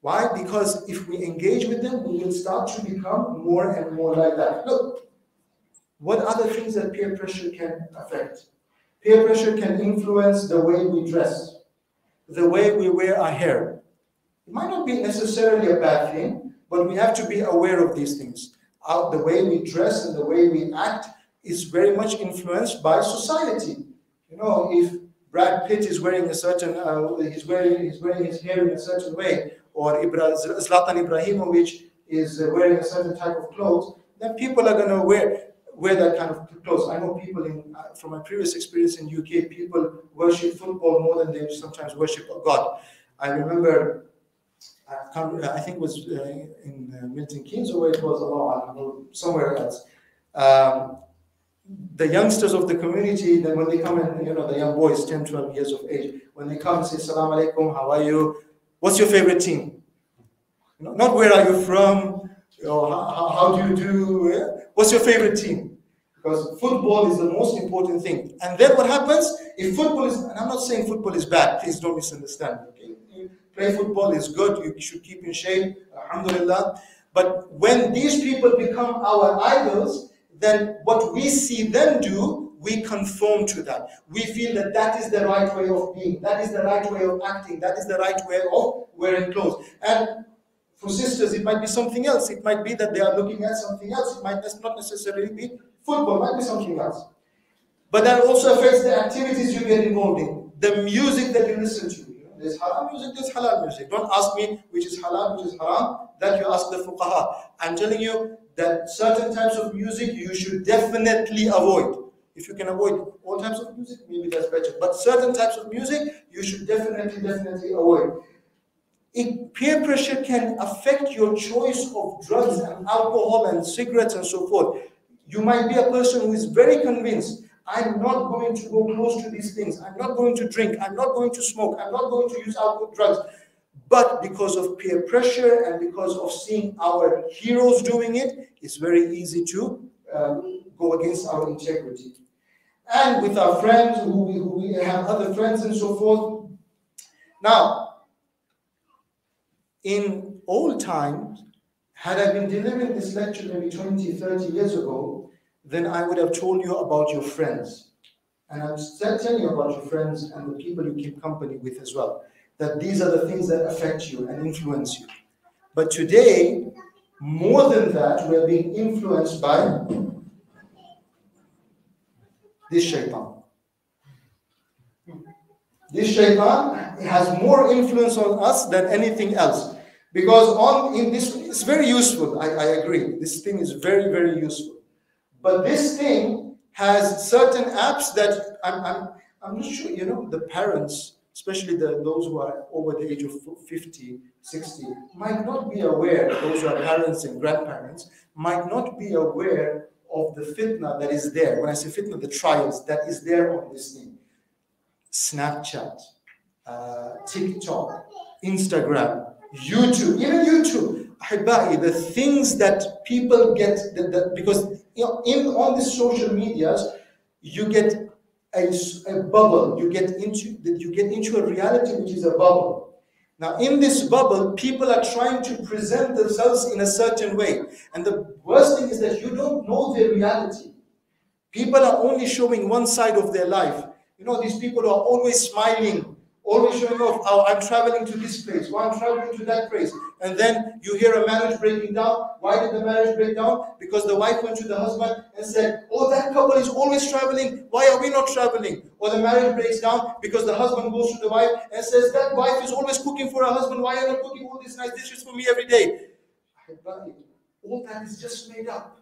Why? Because if we engage with them, we will start to become more and more like that. Look, what other things that peer pressure can affect? Peer pressure can influence the way we dress, the way we wear our hair. It might not be necessarily a bad thing, but we have to be aware of these things. The way we dress and the way we act is very much influenced by society. You know, if Brad Pitt is wearing a certain, he's wearing his hair in a certain way, or Zlatan Ibrahimovic is wearing a certain type of clothes, then people are going to wear that kind of clothes. I know people from my previous experience in UK, people worship football more than they sometimes worship God. I remember, I think it was in Milton Keynes, or where it was, I don't know, somewhere else. The youngsters of the community, then when they come in, you know, the young boys, 10, 12 years of age, when they come and say, Salaam alaikum, how are you? What's your favorite team? You know, not where are you from, or how do you do, yeah? What's your favorite team? Because football is the most important thing. And then what happens, if football is, and I'm not saying football is bad, please don't misunderstand, okay? Play football is good, you should keep in shape, alhamdulillah. But when these people become our idols, then what we see them do, we conform to that. We feel that that is the right way of being, that is the right way of acting, that is the right way of wearing clothes. And for sisters, it might be something else. It might be that they are looking at something else. It might not necessarily be football, it might be something else. But that also affects the activities you get involved in, the music that you listen to. There's haram music, there's halal music. Don't ask me which is halal, which is haram. That you ask the fuqaha. I'm telling you that certain types of music you should definitely avoid. If you can avoid all types of music, maybe that's better. But certain types of music you should definitely avoid. Peer pressure can affect your choice of drugs and alcohol and cigarettes and so forth. You might be a person who is very convinced, I'm not going to go close to these things. I'm not going to drink. I'm not going to smoke. I'm not going to use alcohol, drugs. But because of peer pressure and because of seeing our heroes doing it, it's very easy to go against our integrity. And with our friends, who we have other friends and so forth. Now, in old times, had I been delivering this lecture maybe 20, 30 years ago, then I would have told you about your friends. And I'm telling you about your friends and the people you keep company with as well. That these are the things that affect you and influence you. But today, more than that, we're being influenced by this shaitan. This shaitan has more influence on us than anything else. Because in this, it's very useful, I agree. This thing is very, very useful. But this thing has certain apps that I'm not sure, the parents, especially those who are over the age of 50, 60, might not be aware, those who are parents and grandparents, might not be aware of the fitna that is there. When I say fitna, the trials that is there on this thing. Snapchat, TikTok, Instagram, YouTube, even YouTube. The things that people get, because on these social medias, you get a bubble. You get into a reality which is a bubble. Now, in this bubble, people are trying to present themselves in a certain way, and the worst thing is that you don't know their reality. People are only showing one side of their life. These people are always smiling, always showing off, oh, I'm traveling to this place, or I'm traveling to that place. And then you hear a marriage breaking down. Why did the marriage break down? Because the wife went to the husband and said, oh, that couple is always traveling. Why are we not traveling? Or the marriage breaks down because the husband goes to the wife and says, that wife is always cooking for her husband. Why are you not cooking all these nice dishes for me every day? All that is just made up.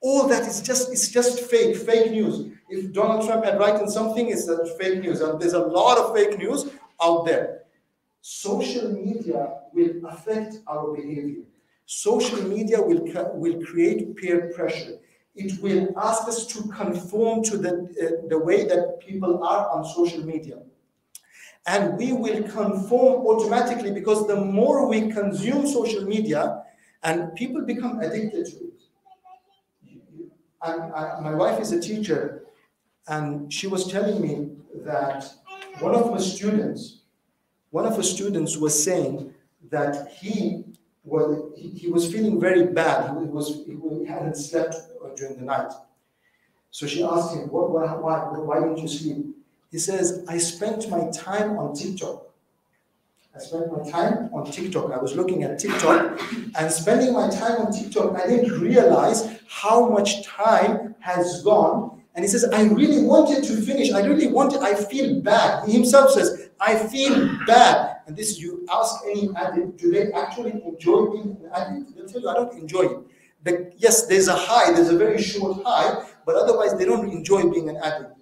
All that is just fake news. If Donald Trump had written something, it's fake news. And there's a lot of fake news out there. Social media will affect our behavior. Social media will create peer pressure. It will ask us to conform to the way that people are on social media. And we will conform automatically because the more we consume social media, and people become addicted to it. My wife is a teacher, and she was telling me that one of her students was saying that he was feeling very bad. He hadn't slept during the night. So she asked him, why didn't you sleep? He says, I spent my time on TikTok. I was looking at TikTok, and spending my time on TikTok, I didn't realize how much time has gone. And he says, I really wanted to finish. I feel bad. He himself says, I feel bad. And this, you ask any addict, do they actually enjoy being an addict? They'll tell you, I don't enjoy it. Yes, there's a high, there's a very short high, but otherwise they don't enjoy being an addict.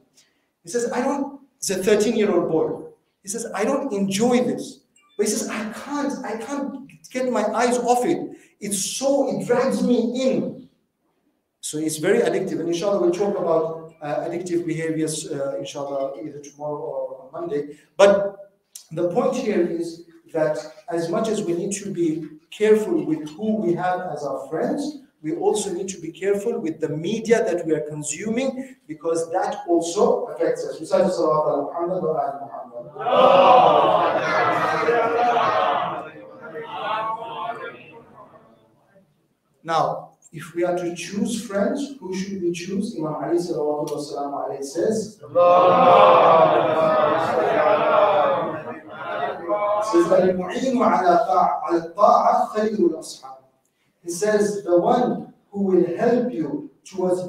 He says, it's a 13-year-old boy. He says, I don't enjoy this. But he says, I can't get my eyes off it. It drags me in. So it's very addictive. And inshallah, we'll talk about addictive behaviors, inshallah, either tomorrow or on Monday. But the point here is that as much as we need to be careful with who we have as our friends, we also need to be careful with the media that we are consuming, because that also affects us. Recite Salawat ala Muhammad wa ala Muhammad. Now, if we are to choose friends, who should we choose? Imam Ali sallallahu alayhi says, he says, the one who will help you towards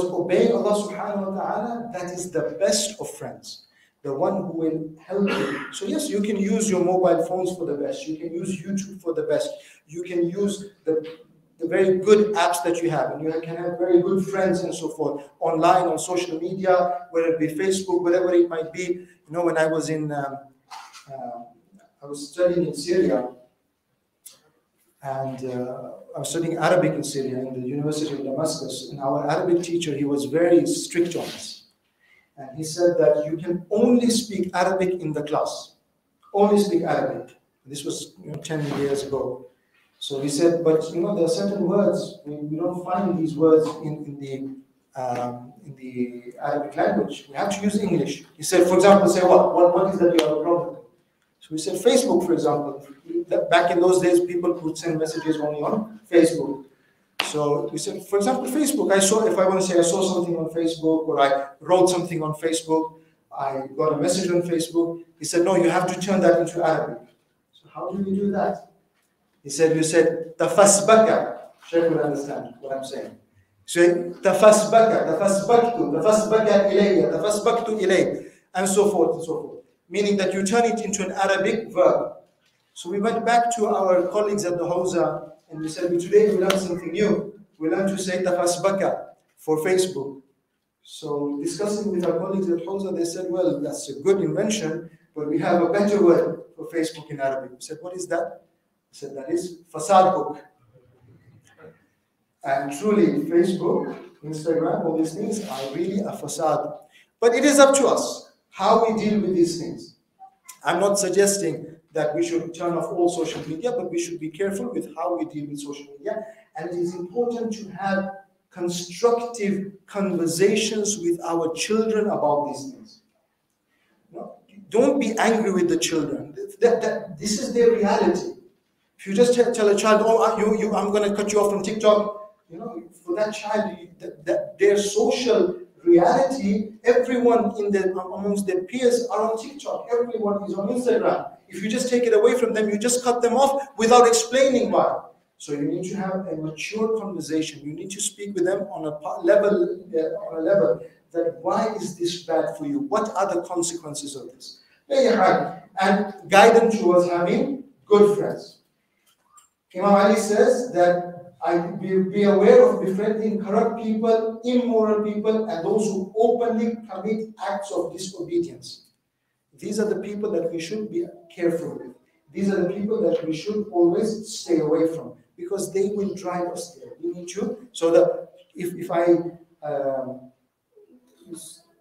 obeying Allah subhanahu wa ta'ala, that is the best of friends. The one who will help you. So yes, you can use your mobile phones for the best. You can use YouTube for the best. You can use the very good apps that you have. And you can have very good friends and so forth. Online, on social media, whether it be Facebook, whatever it might be. You know, when I was I was studying in Syria. And I was studying Arabic in Syria in the University of Damascus. And our Arabic teacher, he was very strict on us. And he said that you can only speak Arabic in the class. Only speak Arabic. This was 10 years ago. So he said, but there are certain words, we don't find these words in the Arabic language. We have to use English. He said, for example, say what is that you have a problem with? So we said Facebook, for example. Back in those days, people could send messages only on Facebook. So we said, for example, Facebook. If I want to say I saw something on Facebook, or I wrote something on Facebook, I got a message on Facebook. He said, no, you have to turn that into Arabic. So how do we do that? He said, you said, tafasbaka. Sheikh will understand what I'm saying. So, tafasbaka, tafasbaktu ilayya, tafasbaktu ilay, and so forth and so forth. Meaning that you turn it into an Arabic verb. So we went back to our colleagues at the Hawza and we said, today we learned something new. We learned to say tafasbaka for Facebook. So discussing with our colleagues at Hawza, they said, well, that's a good invention, but we have a better word for Facebook in Arabic. We said, what is that? I said, that is fasad book. And truly, Facebook, Instagram, all these things are really a facade. But it is up to us how we deal with these things. I'm not suggesting that we should turn off all social media, but we should be careful with how we deal with social media. And it is important to have constructive conversations with our children about these things. Don't be angry with the children. This is their reality. If you just tell a child, oh, I'm going to cut you off from TikTok, for that child, their social reality, everyone amongst their peers are on TikTok. Everyone is on Instagram. If you just take it away from them, you just cut them off without explaining why. So you need to have a mature conversation. You need to speak with them on a level that why is this bad for you? What are the consequences of this? And guide them towards having good friends. Imam Ali says that be aware of befriending corrupt people, immoral people, and those who openly commit acts of disobedience. These are the people that we should be careful with. These are the people that we should always stay away from, because they will drive us there. We need to. So that if I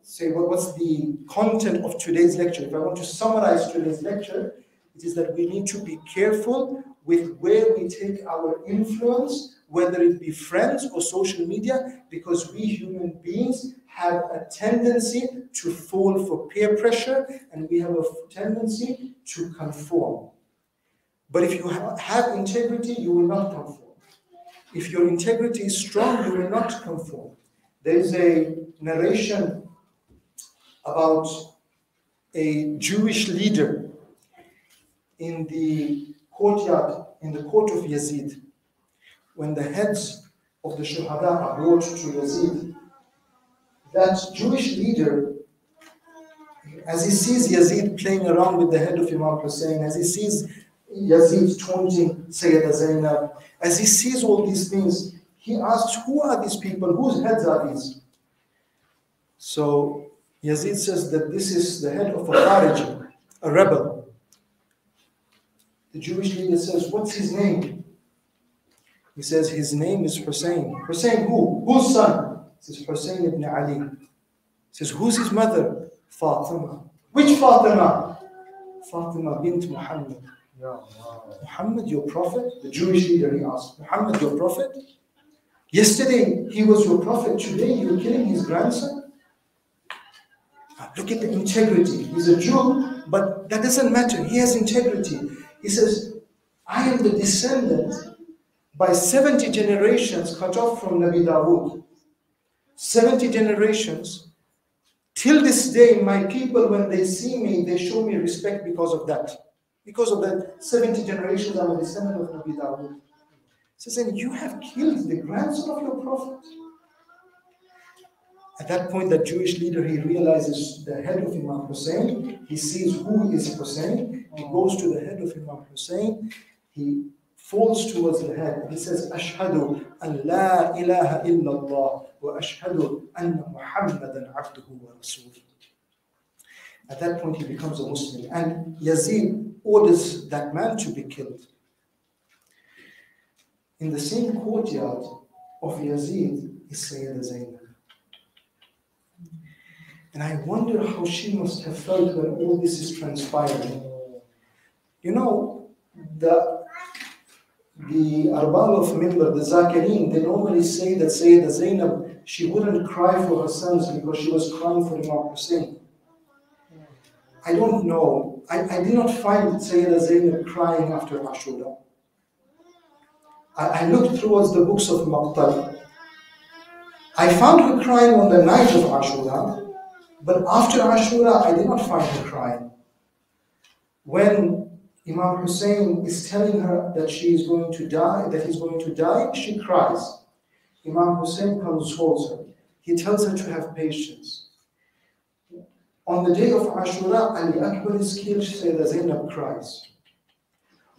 say what's the content of today's lecture, if I want to summarize today's lecture, it is that we need to be careful with where we take our influence, whether it be friends or social media, because we human beings have a tendency to fall for peer pressure, and we have a tendency to conform. But if you have integrity, you will not conform. If your integrity is strong, you will not conform. There is a narration about a Jewish leader in the courtyard, in the court of Yazid. When the heads of the Shuhada are brought to Yazid, that Jewish leader, as he sees Yazid playing around with the head of Imam Hussein, as he sees Yazid taunting Sayyida Zainab, as he sees all these things, he asks, who are these people? Whose heads are these? So Yazid says that this is the head of a Khariji, a rebel. The Jewish leader says, what's his name? He says, his name is Hussein. Hussein who? Whose son? He says, Hussein ibn Ali. He says, who's his mother? Fatima. Which Fatima? Fatima bint Muhammad. Muhammad, your prophet? The Jewish leader, he asked, Muhammad, your prophet? Yesterday, he was your prophet. Today, you're killing his grandson? Look at the integrity. He's a Jew, but that doesn't matter. He has integrity. He says, I am the descendant by 70 generations cut off from Nabi Dawood. 70 generations. Till this day, my people, when they see me, they show me respect because of that. Because of that 70 generations, I'm a descendant of Nabi Dawood. He says, and you have killed the grandson of your prophet. At that point, that Jewish leader, he realizes the head of Imam Hussein. He sees who is Hussein. He goes to the head of Imam Hussein. He falls towards the head. He says, Ashhadu an la ilaha illallah wa ashhadu anna Muhammadan abduhu wa rasuluh. At that point, he becomes a Muslim. And Yazid orders that man to be killed. In the same courtyard of Yazid is Sayyida Zainab. And I wonder how she must have felt when all this is transpiring. You know, the Arbal of Mimbar, the Zakirin, they normally say that Sayyida Zainab, she wouldn't cry for her sons because she was crying for Imam Hussein. I don't know. I did not find Sayyida Zainab crying after Ashura. I looked towards the books of Maqtal. I found her crying on the night of Ashura, but after Ashura, I did not find her crying. When Imam Hussein is telling her that she is going to die, that he's going to die, she cries. Imam Hussein consoles her. He tells her to have patience. On the day of Ashura, Ali Akbar is killed, Sayyida Zainab cries.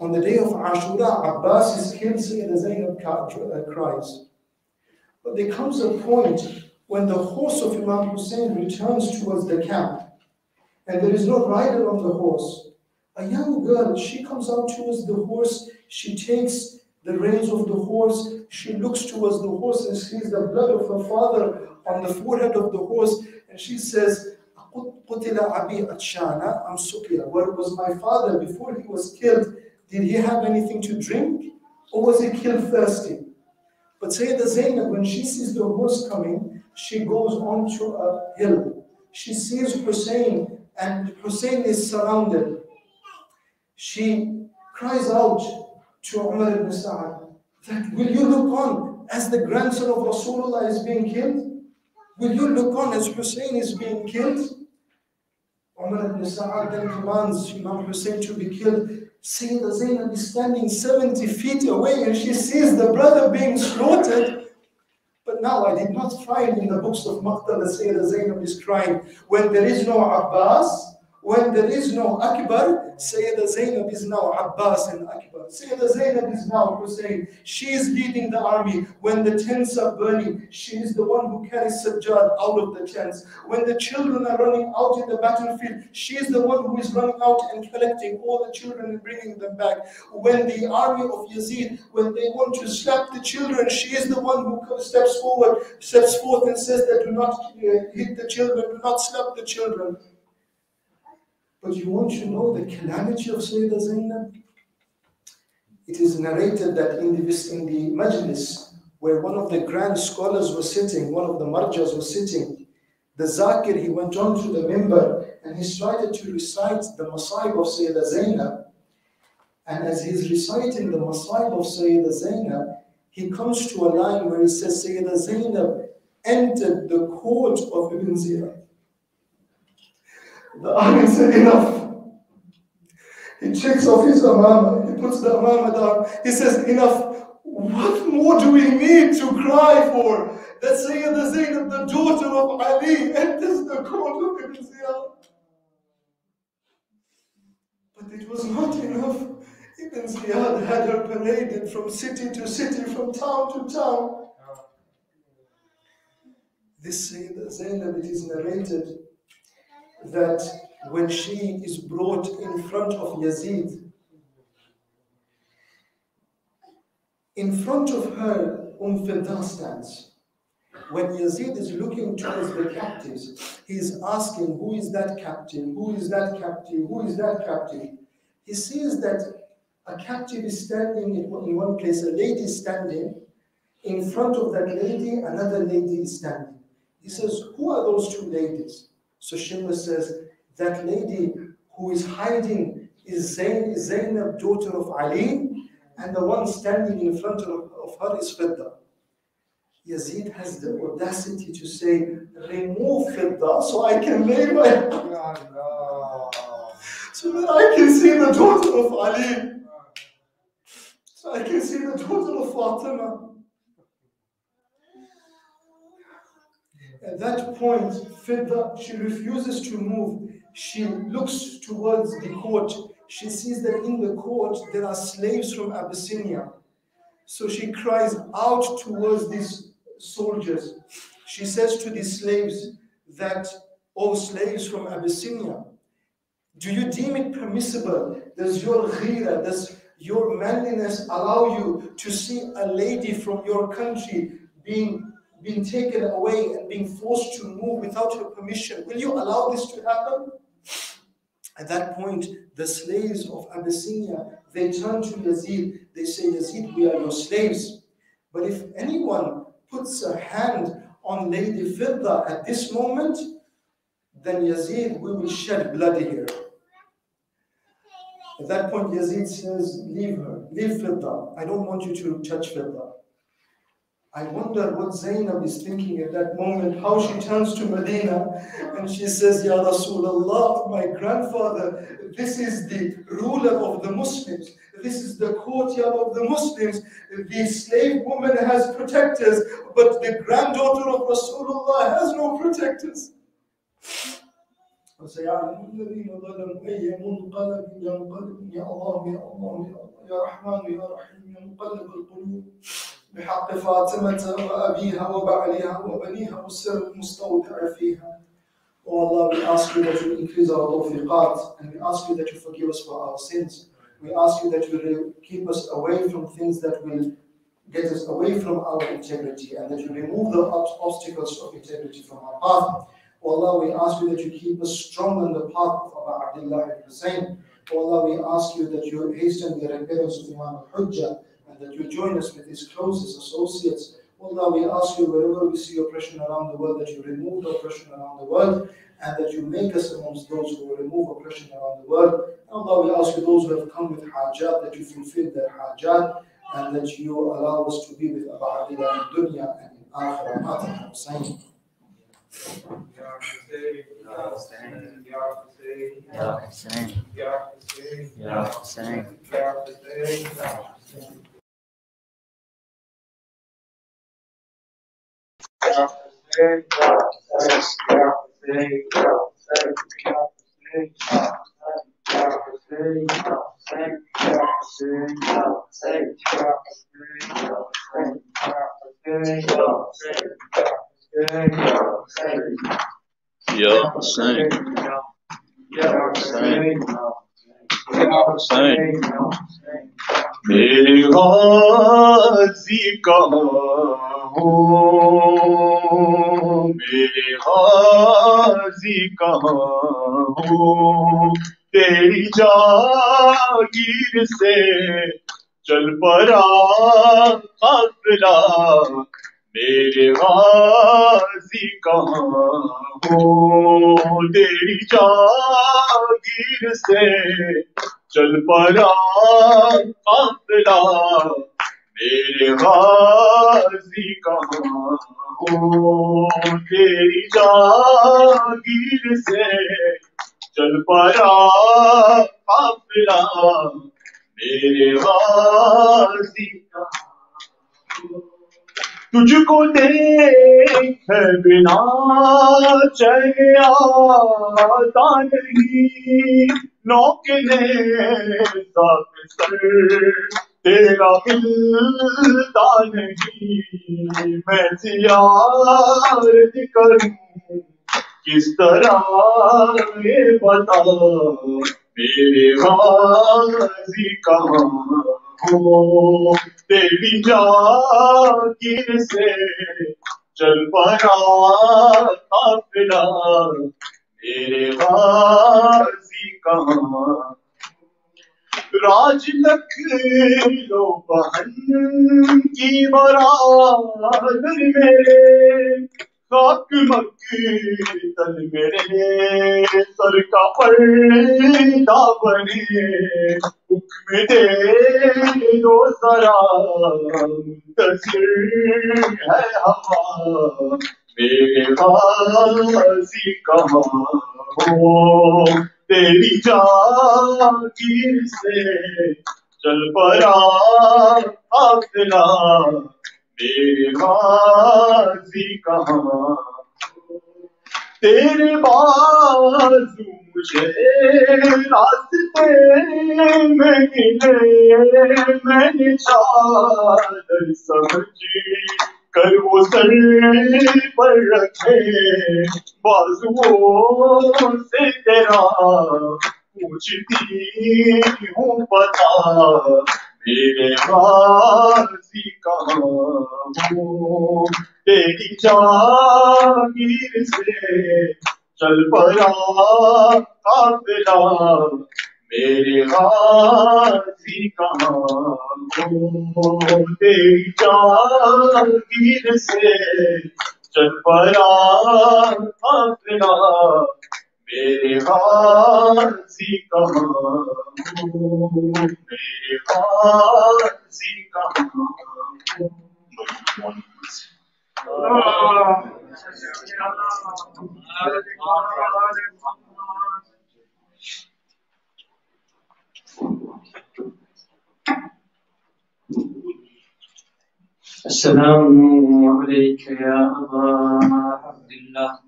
On the day of Ashura, Abbas is killed, Sayyida Zainab cries. But there comes a point when the horse of Imam Hussein returns towards the camp, and there is no rider on the horse. A young girl, she comes out towards the horse, she takes the reins of the horse, she looks towards the horse and sees the blood of her father on the forehead of the horse, and she says, Qutila Abi Atshana am Sukila. Where was my father before he was killed? Did he have anything to drink? Or was he killed thirsty? But Sayyida Zainab, when she sees the horse coming, she goes onto a hill. She sees Hussein, and Hussein is surrounded. She cries out to Umar ibn Sa'ad that, will you look on as the grandson of Rasulullah is being killed? Will you look on as Hussein is being killed? Umar ibn Sa'ad then commands Imam Hussein to be killed. Sayyida Zainab is standing 70 feet away and she sees the brother being slaughtered. But now I did not find in the books of Maqtal that Sayyida Zainab is crying. When there is no Abbas, when there is no Akbar, Sayyida Zainab is now Abbas and Akbar. Sayyida Zainab is now Hussein. She is leading the army. When the tents are burning, she is the one who carries Sajjad out of the tents. When the children are running out in the battlefield, she is the one who is running out and collecting all the children and bringing them back. When the army of Yazid, when they want to slap the children, she is the one who steps forth and says that do not hit the children, do not slap the children. But you want to know the calamity of Sayyida Zainab? It is narrated that in the Majlis, where one of the grand scholars was sitting, one of the marjas was sitting, the Zakir, he went on to the mimbar and he started to recite the Masaib of Sayyida Zainab. And as he's reciting the Masaib of Sayyida Zainab, he comes to a line where he says, Sayyida Zainab entered the court of Ibn Ziyad. The Army said, enough. He takes off his amama, he puts the amama down. He says, enough. What more do we need to cry for? That Sayyida Zainab, the daughter of Ali, enters the court of Ibn Ziyad. But it was not enough. Ibn Ziyad had her paraded from city to city, from town to town. This Sayyida Zainab, it is narrated that when she is brought in front of Yazid, in front of her, Firda stands. When Yazid is looking towards the captives, he is asking, who is that captive? Who is that captive? Who is that captive? He sees that a captive is standing in one place, a lady is standing. In front of that lady, another lady is standing. He says, who are those two ladies? So Shimla says, that lady who is hiding is Zainab, daughter of Ali, and the one standing in front of her is fidda. Yazid has the audacity to say, remove fidda so I can lay my so that I can see the daughter of Ali, so I can see the daughter of Fatima. At that point, Fidda, she refuses to move. She looks towards the court. She sees that in the court there are slaves from Abyssinia. So she cries out towards these soldiers. She says to the slaves that, "O slaves from Abyssinia, do you deem it permissible? Does your ghira, does your manliness allow you to see a lady from your country being taken away and being forced to move without your permission? Will you allow this to happen?" At that point, the slaves of Abyssinia, they turn to Yazid. They say, "Yazid, we are your slaves. But if anyone puts a hand on Lady Fidda at this moment, then Yazid, we will shed blood here." At that point, Yazid says, "Leave her, leave Fidda. I don't want you to touch Fidda." I wonder what Zainab is thinking at that moment, how she turns to Medina and she says, "Ya Rasulullah, my grandfather, this is the ruler of the Muslims. This is the courtyard of the Muslims. The slave woman has protectors, but the granddaughter of Rasulullah has no protectors." وسيعلم الذين ظلموا أي منقلب ينقلب يا الله يا الله يا رحمن يا رحيم يا مقلب القلوب بحق فاطمة وأبيها وبعلها وبنيها والسر المستودع فيها. Oh Allah, we ask you that you increase our tawfiqat, and we ask you that you forgive us for our sins. We ask you that you keep us away from things that will get us away from our integrity, and that you remove the obstacles of integrity from our path. Oh Allah, we ask you that you keep us strong on the path of Abu Abdullah ibn Hussein. Oh Allah, we ask you that you hasten the appearance of Imam al-Hujjah, and that you join us with his closest associates. Oh Allah, we ask you wherever we see oppression around the world, that you remove the oppression around the world, and that you make us amongst those who will remove oppression around the world. And Allah, we ask you those who have come with hajat, that you fulfill their hajat, and that you allow us to be with Abu Abdullah in dunya and in akhirah. Fatiha Hussein. Ya Hussein, Ya Hussein, Ya Hussein, Ya Hussein, Ya Hussein, Ya Hussein. Ya Hussein, Ya Hussein. मेरे गाज़ी कहाँ हो, मेरे गाज़ी कहाँ हो, तेरी जागीर से चल पड़ा काफ़िला, मेरे गाज़ी कहाँ हो, तेरी जागीर से चल पड़ा काफ़िला, मेरे गाज़ी कहाँ हो, तेरी जागीर से चल पड़ा काफ़िला, मेरे गाज़ी कहाँ हो। तुझको देखे बिना चैन आता नहीं, नौकने साथ सर तेरा मिलता नहीं, मैं ज़ियारत करूं किस तरह ये बता, मेरे गाज़ी कहाँ हो, तेरी जागीर से चल पड़ा काफ़िला, मेरे गाज़ी कहाँ। राज लखनऊ बहन की बरादर में खाक मक्की तन मेरे सर का पर्दा बने हुक्म दे दो जरा मुंतजिर है हवा मेरे गाजी कहाँ हो तेरी जागीर से चल पड़ा काफिला मेरे गाजी कहाँ तेरे बाजू मुझे रास्ते में मिले मैंने चादर समझी कर वो सर पर रखे बाजुओं से तेरा पूछती हूँ पता मेरे गाजी कहाँ हो तेरी जागीर से चल पड़ा काफिला मेरे गाजी कहाँ हो तेरी जागीर से चल पड़ा काफिला मेरे गाजी कहाँ हो मेरे गाजी कहाँ हो السلام عليك يا أبا عبد الله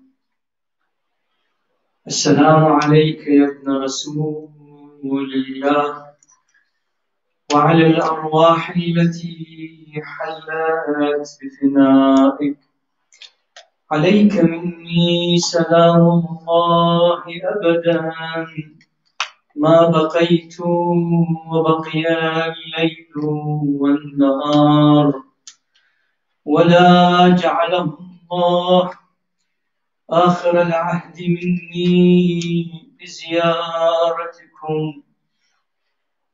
السلام عليك يا ابن رسول الله وعلى الأرواح التي حلت بفنائك عليك مني سلام الله أبدا ما بقيت وبقي الليل والنهار ولا جعله الله آخر العهد مني بزيارتكم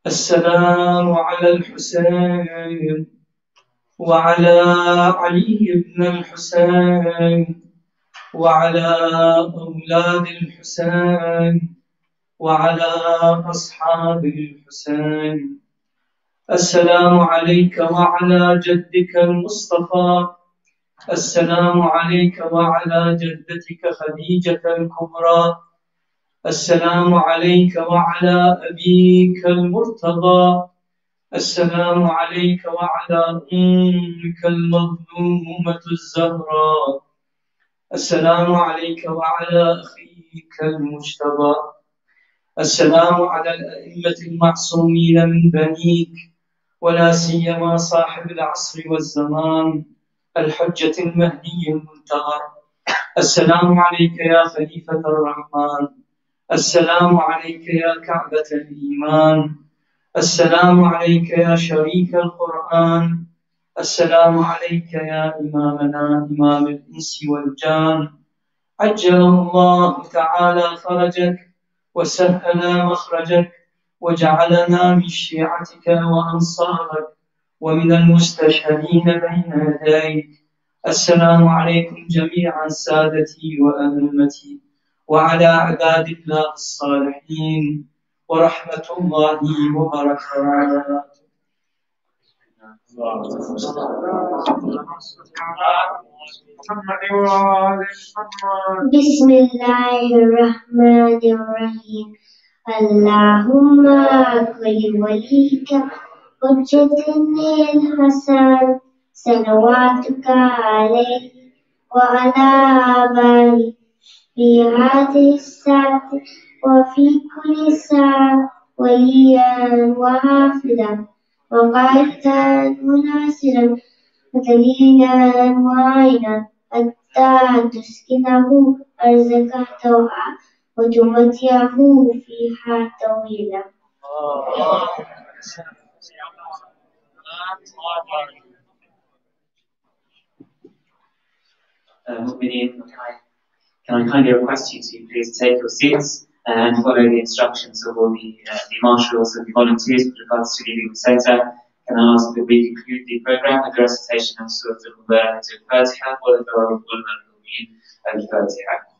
السلام على الحسين وعلى علي بن الحسين وعلى أولاد الحسين وعلى أصحاب الحسين السلام عليك وعلى جدك المصطفى السلام عليك وعلى جدتك خديجة الكبرى السلام عليك وعلى أبيك المرتضى السلام عليك وعلى أمك المظلومة الزهراء السلام عليك وعلى أخيك المجتبى السلام على الأئمة المعصومين من بنيك ولا سيما صاحب العصر والزمان الحجة المهدي المنتظر السلام عليك يا خليفة الرحمن السلام عليك يا كعبة الإيمان السلام عليك يا شريك القرآن السلام عليك يا إمامنا إمام الإنس والجان عجل الله تعالى فرجك وسهل مخرجك وجعلنا من شيعتك وأنصارك ومن المستشهدين بين يديك السلام عليكم جميعا سادتي وأئمتي وعلى عباد الله الصالحين ورحمة الله وبركاته بسم الله الرحمن الرحيم اللهم كل وليك حجة الحسن صلواتك عليه وعلى آبائه في هذه الساعة وفي كل ساعة وليا وحافظا وقائدا وناصرا ودليلا وعينا حتى تسكنه أرزقه طوعا وتمتعه فيها طويلا. Can I kindly request you to please take your seats and follow the instructions of all the marshals and the volunteers with regards to leaving the centre. Can I ask that we conclude the programme with the recitation of Surah Al-Fatiha or the العالمين. الفاتحة.